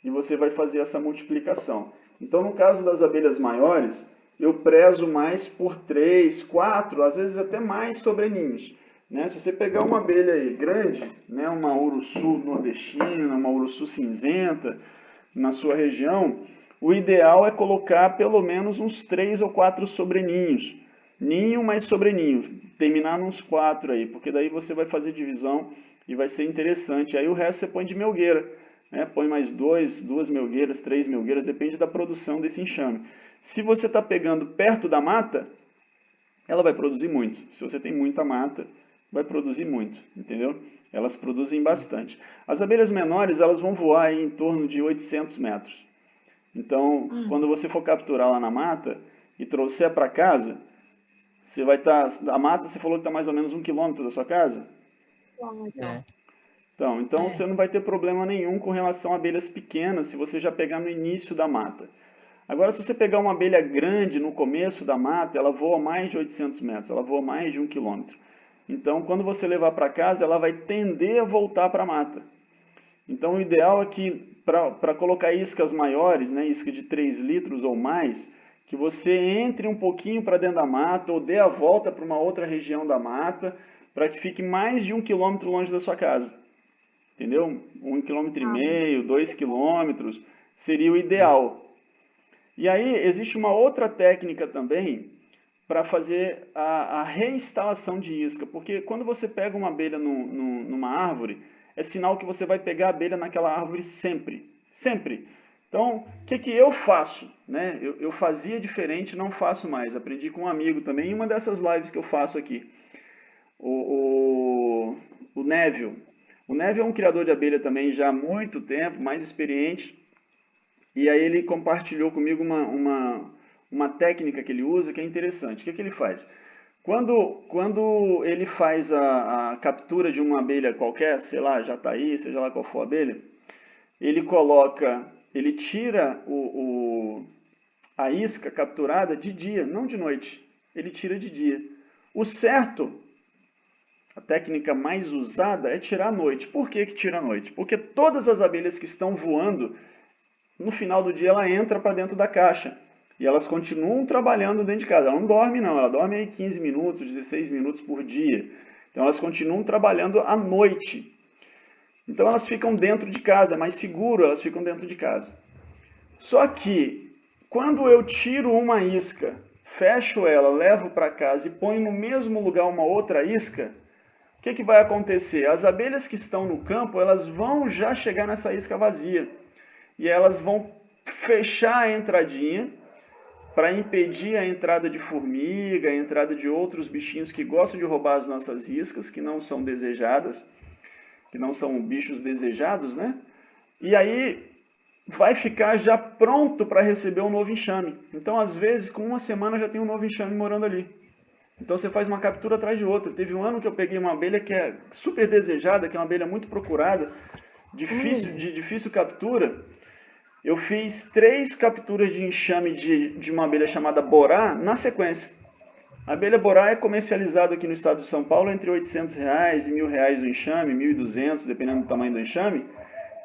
E você vai fazer essa multiplicação. Então, no caso das abelhas maiores, eu prezo mais por 3, 4, às vezes até mais sobreninhos. Né? Se você pegar uma abelha aí grande, né, uma urussu nordestina, uma urussu cinzenta, na sua região, o ideal é colocar pelo menos uns 3 ou 4 sobreninhos. Ninho mais sobreninho. Terminar nos 4 aí, porque daí você vai fazer divisão e vai ser interessante. Aí o resto você põe de melgueira. Né? Põe mais 2 melgueiras, 3 melgueiras, depende da produção desse enxame. Se você está pegando perto da mata, ela vai produzir muito. Se você tem muita mata, vai produzir muito, entendeu? Elas produzem bastante. As abelhas menores, elas vão voar aí em torno de 800 metros. Então, quando você for capturar lá na mata e trouxer para casa, você vai estar... A mata, você falou que está mais ou menos 1 quilômetro da sua casa? É. Então você não vai ter problema nenhum com relação a abelhas pequenas, se você já pegar no início da mata. Agora, se você pegar uma abelha grande no começo da mata, ela voa mais de 800 metros, ela voa mais de 1 quilômetro. Então, quando você levar para casa, ela vai tender a voltar para a mata. Então, o ideal é que, para colocar iscas maiores, né, isca de 3 litros ou mais, que você entre um pouquinho para dentro da mata ou dê a volta para uma outra região da mata, para que fique mais de 1 quilômetro longe da sua casa. Entendeu? 1,5 km, 2 quilômetros seria o ideal. E aí, existe uma outra técnica também para fazer a reinstalação de isca. Porque quando você pega uma abelha numa árvore, é sinal que você vai pegar a abelha naquela árvore sempre. Sempre. Então, o que eu faço? Né? Eu fazia diferente, não faço mais. Aprendi com um amigo também, em uma dessas lives que eu faço aqui. O Neville. O Neville é um criador de abelha também já há muito tempo, mais experiente. E aí ele compartilhou comigo uma técnica que ele usa que é interessante. O que ele faz? Quando ele faz a captura de uma abelha qualquer, sei lá, jataí, seja lá qual for a abelha, ele tira a isca capturada de dia, não de noite. Ele tira de dia. O certo, a técnica mais usada é tirar à noite. Por que tira à noite? Porque todas as abelhas que estão voando, no final do dia ela entra para dentro da caixa. E elas continuam trabalhando dentro de casa. Ela não dorme não, ela dorme aí 15 minutos, 16 minutos por dia. Então elas continuam trabalhando à noite. Então elas ficam dentro de casa, é mais seguro, elas ficam dentro de casa. Só que, quando eu tiro uma isca, fecho ela, levo para casa e ponho no mesmo lugar uma outra isca, o que vai acontecer? As abelhas que estão no campo, elas vão já chegar nessa isca vazia. E elas vão fechar a entradinha para impedir a entrada de formiga, a entrada de outros bichinhos que gostam de roubar as nossas iscas, que não são desejadas, que não são bichos desejados, né? E aí vai ficar já pronto para receber um novo enxame. Então, às vezes, com uma semana já tem um novo enxame morando ali. Então você faz uma captura atrás de outra. Teve um ano que eu peguei uma abelha que é super desejada, que é uma abelha muito procurada, de difícil captura. Eu fiz 3 capturas de enxame de uma abelha chamada borá na sequência. A abelha borá é comercializada aqui no estado de São Paulo entre R$ 800 e R$ 1.000 o enxame, 1.200, dependendo do tamanho do enxame.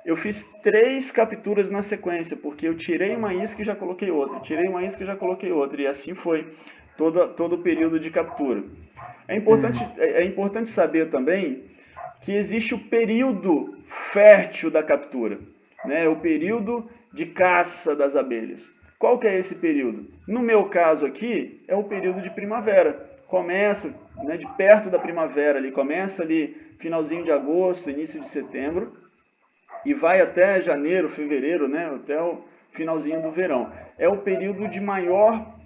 Eu fiz 3 capturas na sequência, porque eu tirei uma isca e já coloquei outra, tirei uma isca e já coloquei outra, e assim foi todo o período de captura. É importante saber também que existe o período fértil da captura, né? O período de caça das abelhas. Qual que é esse período? No meu caso aqui, é o período de primavera. Começa, né, de perto da primavera, começa ali finalzinho de agosto, início de setembro, e vai até janeiro, fevereiro, né, até o finalzinho do verão. É o período de maior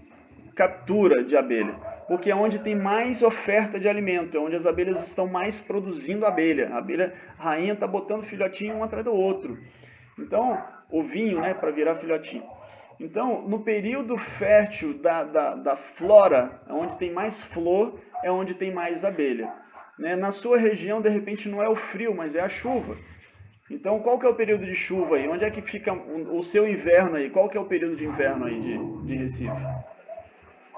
captura de abelha, porque é onde tem mais oferta de alimento, é onde as abelhas estão mais produzindo abelha. A abelha rainha está botando filhotinho um atrás do outro. Então, ovinho, né, para virar filhotinho. Então, no período fértil da flora, onde tem mais flor, é onde tem mais abelha. Né? Na sua região, de repente, não é o frio, mas é a chuva. Então, qual que é o período de chuva aí? Onde é que fica o seu inverno aí? Qual que é o período de inverno aí de Recife?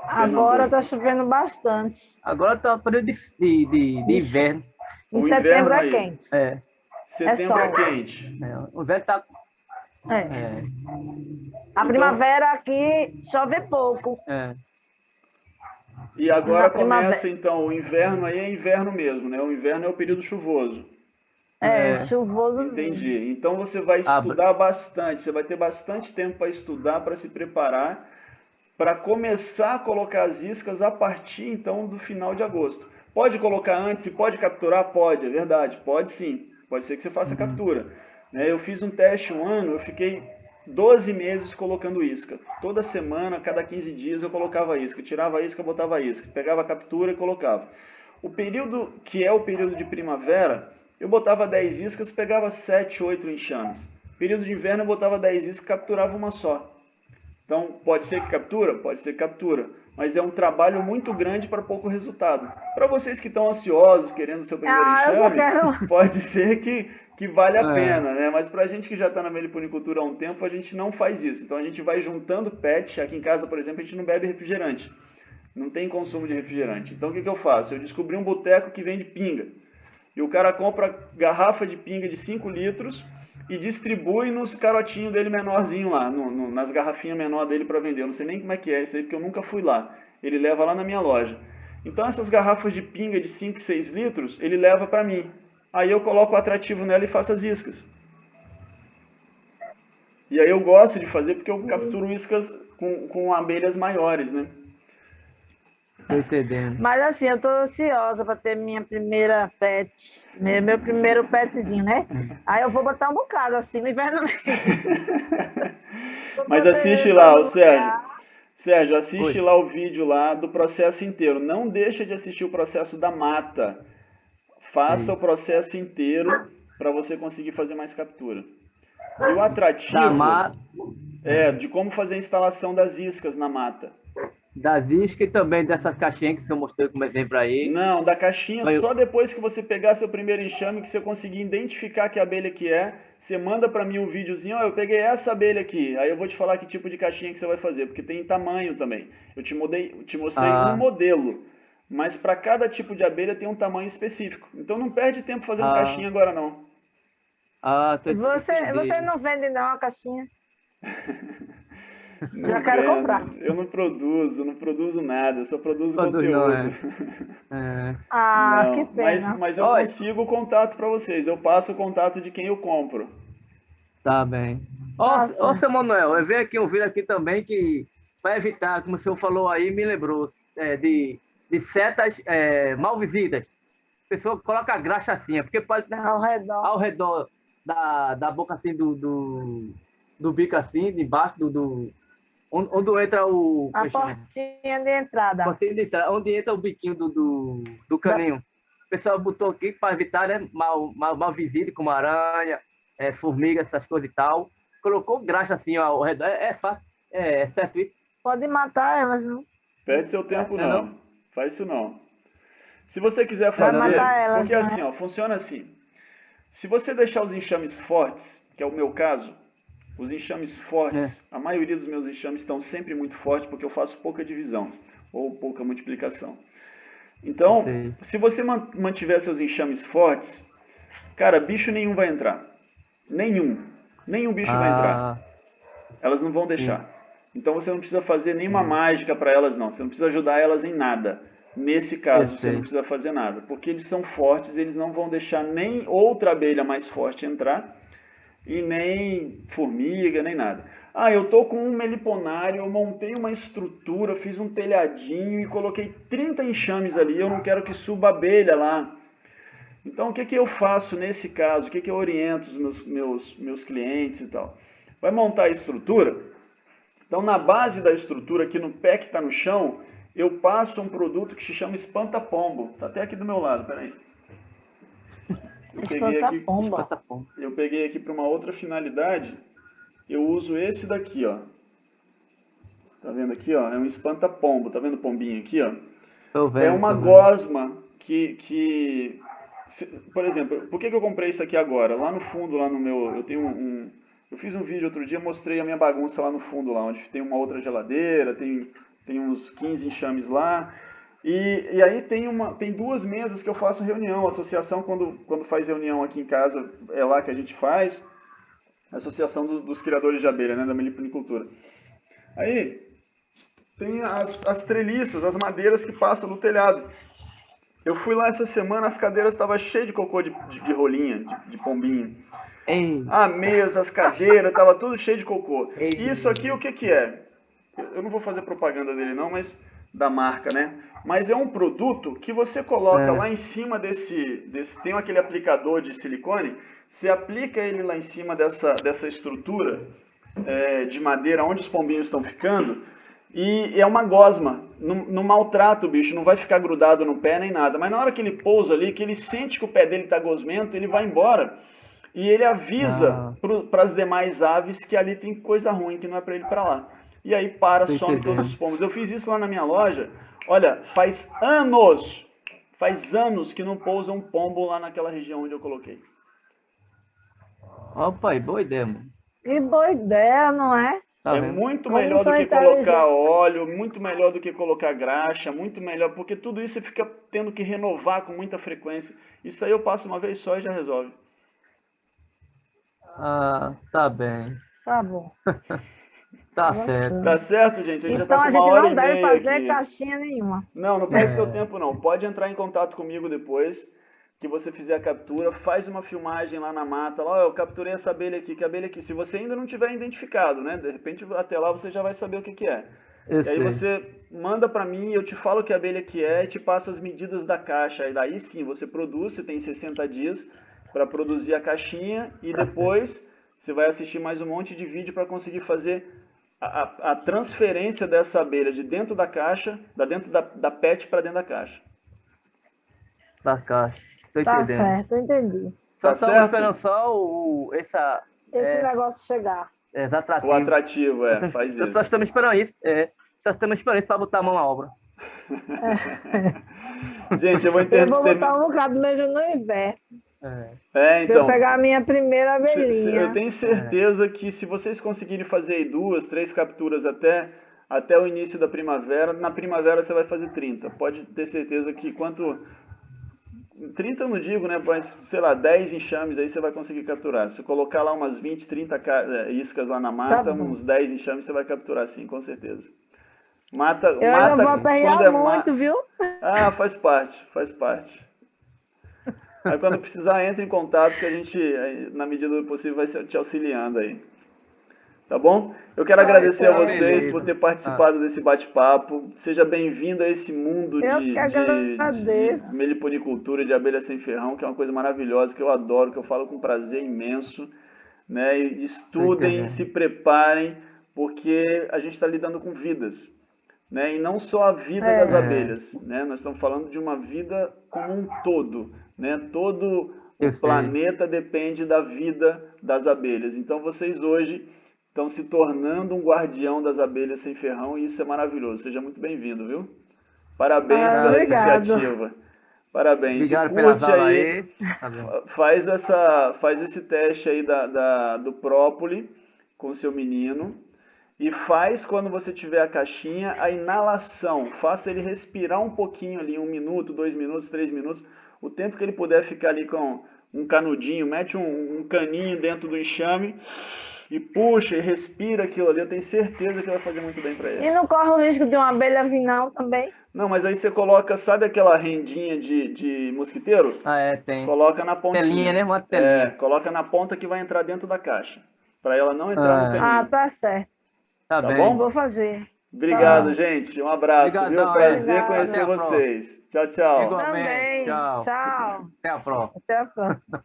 Agora está chovendo bastante. Agora está o período de inverno. Em setembro é quente. Setembro é quente. O inverno está... A primavera aqui chove pouco. E agora começa, então, o inverno aí é inverno mesmo, né? O inverno é o período chuvoso. Chuvoso. Entendi. Então você vai estudar bastante, você vai ter bastante tempo para estudar, para se preparar, para começar a colocar as iscas a partir, então, do final de agosto. Pode colocar antes e pode capturar? Pode, é verdade. Pode sim. Pode ser que você faça captura. Eu fiz um teste um ano, eu fiquei 12 meses colocando isca. Toda semana, cada 15 dias eu colocava isca. Tirava a isca, botava a isca. Pegava a captura e colocava. O período que é o período de primavera, eu botava 10 iscas, pegava 7, 8 enxames. Período de inverno eu botava 10 iscas, capturava uma só. Então, pode ser que captura? Pode ser que captura. Mas é um trabalho muito grande para pouco resultado. Para vocês que estão ansiosos, querendo o seu primeiro Eu só enxame, quero. pode ser que vale a É. pena, né? Mas para a gente que já está na meliponicultura há um tempo, a gente não faz isso. Então, a gente vai juntando PET. Aqui em casa, por exemplo, a gente não bebe refrigerante. Não tem consumo de refrigerante. Então, o que eu faço? Eu descobri um boteco que vende pinga. E o cara compra garrafa de pinga de 5 litros e distribui nos carotinhos dele menorzinho lá, nas garrafinhas menor dele para vender. Eu não sei nem como é que é isso aí, porque eu nunca fui lá. Ele leva lá na minha loja. Então essas garrafas de pinga de 5, 6 litros, ele leva para mim. Aí eu coloco o atrativo nela e faço as iscas. E aí eu gosto de fazer porque eu capturo iscas com abelhas maiores, né? Tô entendendo. Mas assim, eu tô ansiosa para ter minha primeira pet, meu primeiro petzinho, né? Aí eu vou botar um bocado assim no inverno. Mas assiste lá, o Sérgio. Sérgio, assiste lá o vídeo lá do processo inteiro. Não deixa de assistir o processo da mata. Faça o processo inteiro para você conseguir fazer mais captura. E o atrativo de como fazer a instalação das iscas na mata. Das iscas e também dessas caixinhas que eu mostrei como exemplo aí. Não, da caixinha só depois que você pegar seu primeiro enxame, que você conseguir identificar que abelha que é, você manda para mim um videozinho, eu peguei essa abelha aqui, aí eu vou te falar que tipo de caixinha que você vai fazer, porque tem tamanho também. Eu te mostrei um modelo, mas para cada tipo de abelha tem um tamanho específico. Então não perde tempo fazendo caixinha agora não. Você não vende não a caixinha? Já quero comprar. Eu não produzo nada, eu só produzo conteúdo. Não, que pena. Mas eu consigo o contato para vocês, eu passo o contato de quem eu compro. Tá bem. Ô, seu Manuel, eu vi aqui um vídeo aqui também que, para evitar, como o senhor falou aí, me lembrou, de setas mal visitas. A pessoa coloca a graxa assim, porque pode ao redor da boca assim, do bico assim, debaixo onde entra a portinha de entrada. Onde entra o biquinho do caninho. O pessoal botou aqui para evitar, né, mal visita, como aranha, formiga, essas coisas e tal. Colocou graxa assim ao redor. É fácil. É certo isso? Pode matar elas, não? Perde seu tempo não. Faz isso não. Se você quiser fazer, porque assim, ó, funciona assim. Se você deixar os enxames fortes, que é o meu caso, os enxames fortes, a maioria dos meus enxames estão sempre muito fortes porque eu faço pouca divisão ou pouca multiplicação. Então, se você mantiver seus enxames fortes, cara, bicho nenhum vai entrar. Nenhum bicho vai entrar. Elas não vão deixar. Então você não precisa fazer nenhuma mágica para elas não. Você não precisa ajudar elas em nada. Nesse caso, você não precisa fazer nada. Porque eles são fortes, eles não vão deixar nem outra abelha mais forte entrar. E nem formiga, nem nada. Eu tô com um meliponário, eu montei uma estrutura, fiz um telhadinho e coloquei 30 enxames ali, eu não quero que suba abelha lá. Então, o que eu faço nesse caso? O que eu oriento os meus clientes e tal? Vai montar a estrutura. Então, na base da estrutura, aqui no pé que está no chão, eu passo um produto que se chama espanta-pombo. Está até aqui do meu lado, peraí. Eu peguei aqui para uma outra finalidade. Eu uso esse daqui, ó. Tá vendo aqui, ó? É um espanta-pombo. Tá vendo o pombinho aqui, ó? É uma gosma que... Por exemplo, por que eu comprei isso aqui agora? Lá no fundo, lá no meu... Eu fiz um vídeo outro dia, mostrei a minha bagunça lá no fundo, lá onde tem uma outra geladeira, tem uns 15 enxames lá. E aí tem 2 mesas que eu faço reunião. A associação, quando faz reunião aqui em casa, é lá que a gente faz. A associação dos criadores de abelha, né, da meliponicultura. Aí tem as treliças, as madeiras que passam no telhado. Eu fui lá essa semana, as cadeiras estavam cheias de cocô de rolinha, de pombinho. A mesa, as cadeiras, estava tudo cheio de cocô. Isso aqui o que é? Eu não vou fazer propaganda dele não, mas da marca, né? Mas é um produto que você coloca lá em cima tem aquele aplicador de silicone, você aplica ele lá em cima dessa estrutura de madeira onde os pombinhos estão ficando, e é uma gosma. não maltrata o bicho, não vai ficar grudado no pé nem nada. Mas na hora que ele pousa ali, que ele sente que o pé dele está gosmento, ele vai embora e ele avisa para as demais aves que ali tem coisa ruim, que não é para ele ir para lá. E aí some todos os pombos. Eu fiz isso lá na minha loja. Olha, faz anos que não pousa um pombo lá naquela região onde eu coloquei. Opa, boa ideia, mano. Que boa ideia, não é? Tá É vendo? muito Como melhor do são que inteligentes. colocar óleo, muito melhor do que colocar graxa, muito melhor, porque tudo isso você fica tendo que renovar com muita frequência. Isso aí eu passo uma vez só e já resolve. Ah, tá bem. Tá bom. Tá certo. Tá certo, gente? A gente já Então tá a com gente uma hora não e deve meia fazer aqui. caixinha nenhuma. Não perde seu tempo não. Pode entrar em contato comigo depois que você fizer a captura, faz uma filmagem lá na mata, lá, eu capturei essa abelha aqui, que abelha aqui. Se você ainda não tiver identificado, né? De repente até lá você já vai saber o que é. Eu E aí sei. você manda para mim, eu te falo que abelha que é e te passo as medidas da caixa. Aí daí sim, você produz, você tem 60 dias para produzir a caixinha e depois você vai assistir mais um monte de vídeo para conseguir fazer a transferência dessa abelha de dentro da caixa, dentro da PET para dentro da caixa. Da caixa. Tô Tá entendendo. certo, eu entendi. Só Tá estamos certo? esperando só Esse negócio chegar. esse atrativo. O atrativo, faz Só isso. estamos esperando isso. Só estamos esperando isso para botar a mão na obra. Gente, eu vou Eu vou botar terminar. um bocado mesmo no inverno. É, Pra eu então. pegar a minha primeira abelhinha. Eu tenho certeza que se vocês conseguirem fazer aí 2, 3 capturas até o início da primavera, na primavera você vai fazer 30. Pode ter certeza que 30 eu não digo, né? Mas, sei lá, 10 enxames aí você vai conseguir capturar. Se colocar lá umas 20, 30 iscas lá na mata, Tá bom. uns 10 enxames você vai capturar sim, com certeza. Mata, Eu ainda vou quando aperrear muito, viu? Ah, faz parte, faz parte. Aí quando precisar, entre em contato que a gente, aí, na medida do possível, vai te auxiliando aí. Tá bom? Eu quero agradecer a vocês beleza. por ter participado desse bate-papo. Seja bem-vindo a esse mundo Eu de que agradeço. meliponicultura, de abelha sem ferrão, que é uma coisa maravilhosa, que eu adoro, que eu falo com prazer imenso. Né? E estudem, entendendo. se preparem, porque a gente está lidando com vidas. Né? E não só a vida das abelhas, né? Nós estamos falando de uma vida como um todo, né? Todo Eu o sei. planeta depende da vida das abelhas. Então vocês hoje estão se tornando um guardião das abelhas sem ferrão e isso é maravilhoso. Seja muito bem-vindo, viu? Parabéns pela Obrigado. iniciativa. Parabéns. Obrigado E pelas curte aulas aí, aí. Tá bom. faz esse teste aí do própoli com o seu menino. E faz, quando você tiver a caixinha, a inalação. Faça ele respirar um pouquinho ali, 1 minuto, 2 minutos, 3 minutos. O tempo que ele puder ficar ali com um canudinho, mete um caninho dentro do enxame e puxa e respira aquilo ali. Eu tenho certeza que vai fazer muito bem para ele. E não corre o risco de uma abelha vir não também? Não, mas aí você coloca, sabe aquela rendinha de mosquiteiro? Tem. Coloca na pontinha. Telinha, né? Uma telinha. Coloca na ponta que vai entrar dentro da caixa. Para ela não entrar no caninho. Ah, tá certo. Tá Tá bem. bom? Vou fazer. Obrigado, gente. Um abraço, Obrigadão, viu? Prazer Obrigada. conhecer Até a próxima. vocês. Tchau, tchau. Igualmente. Também. Tchau. Tchau. Até a próxima. Até a próxima.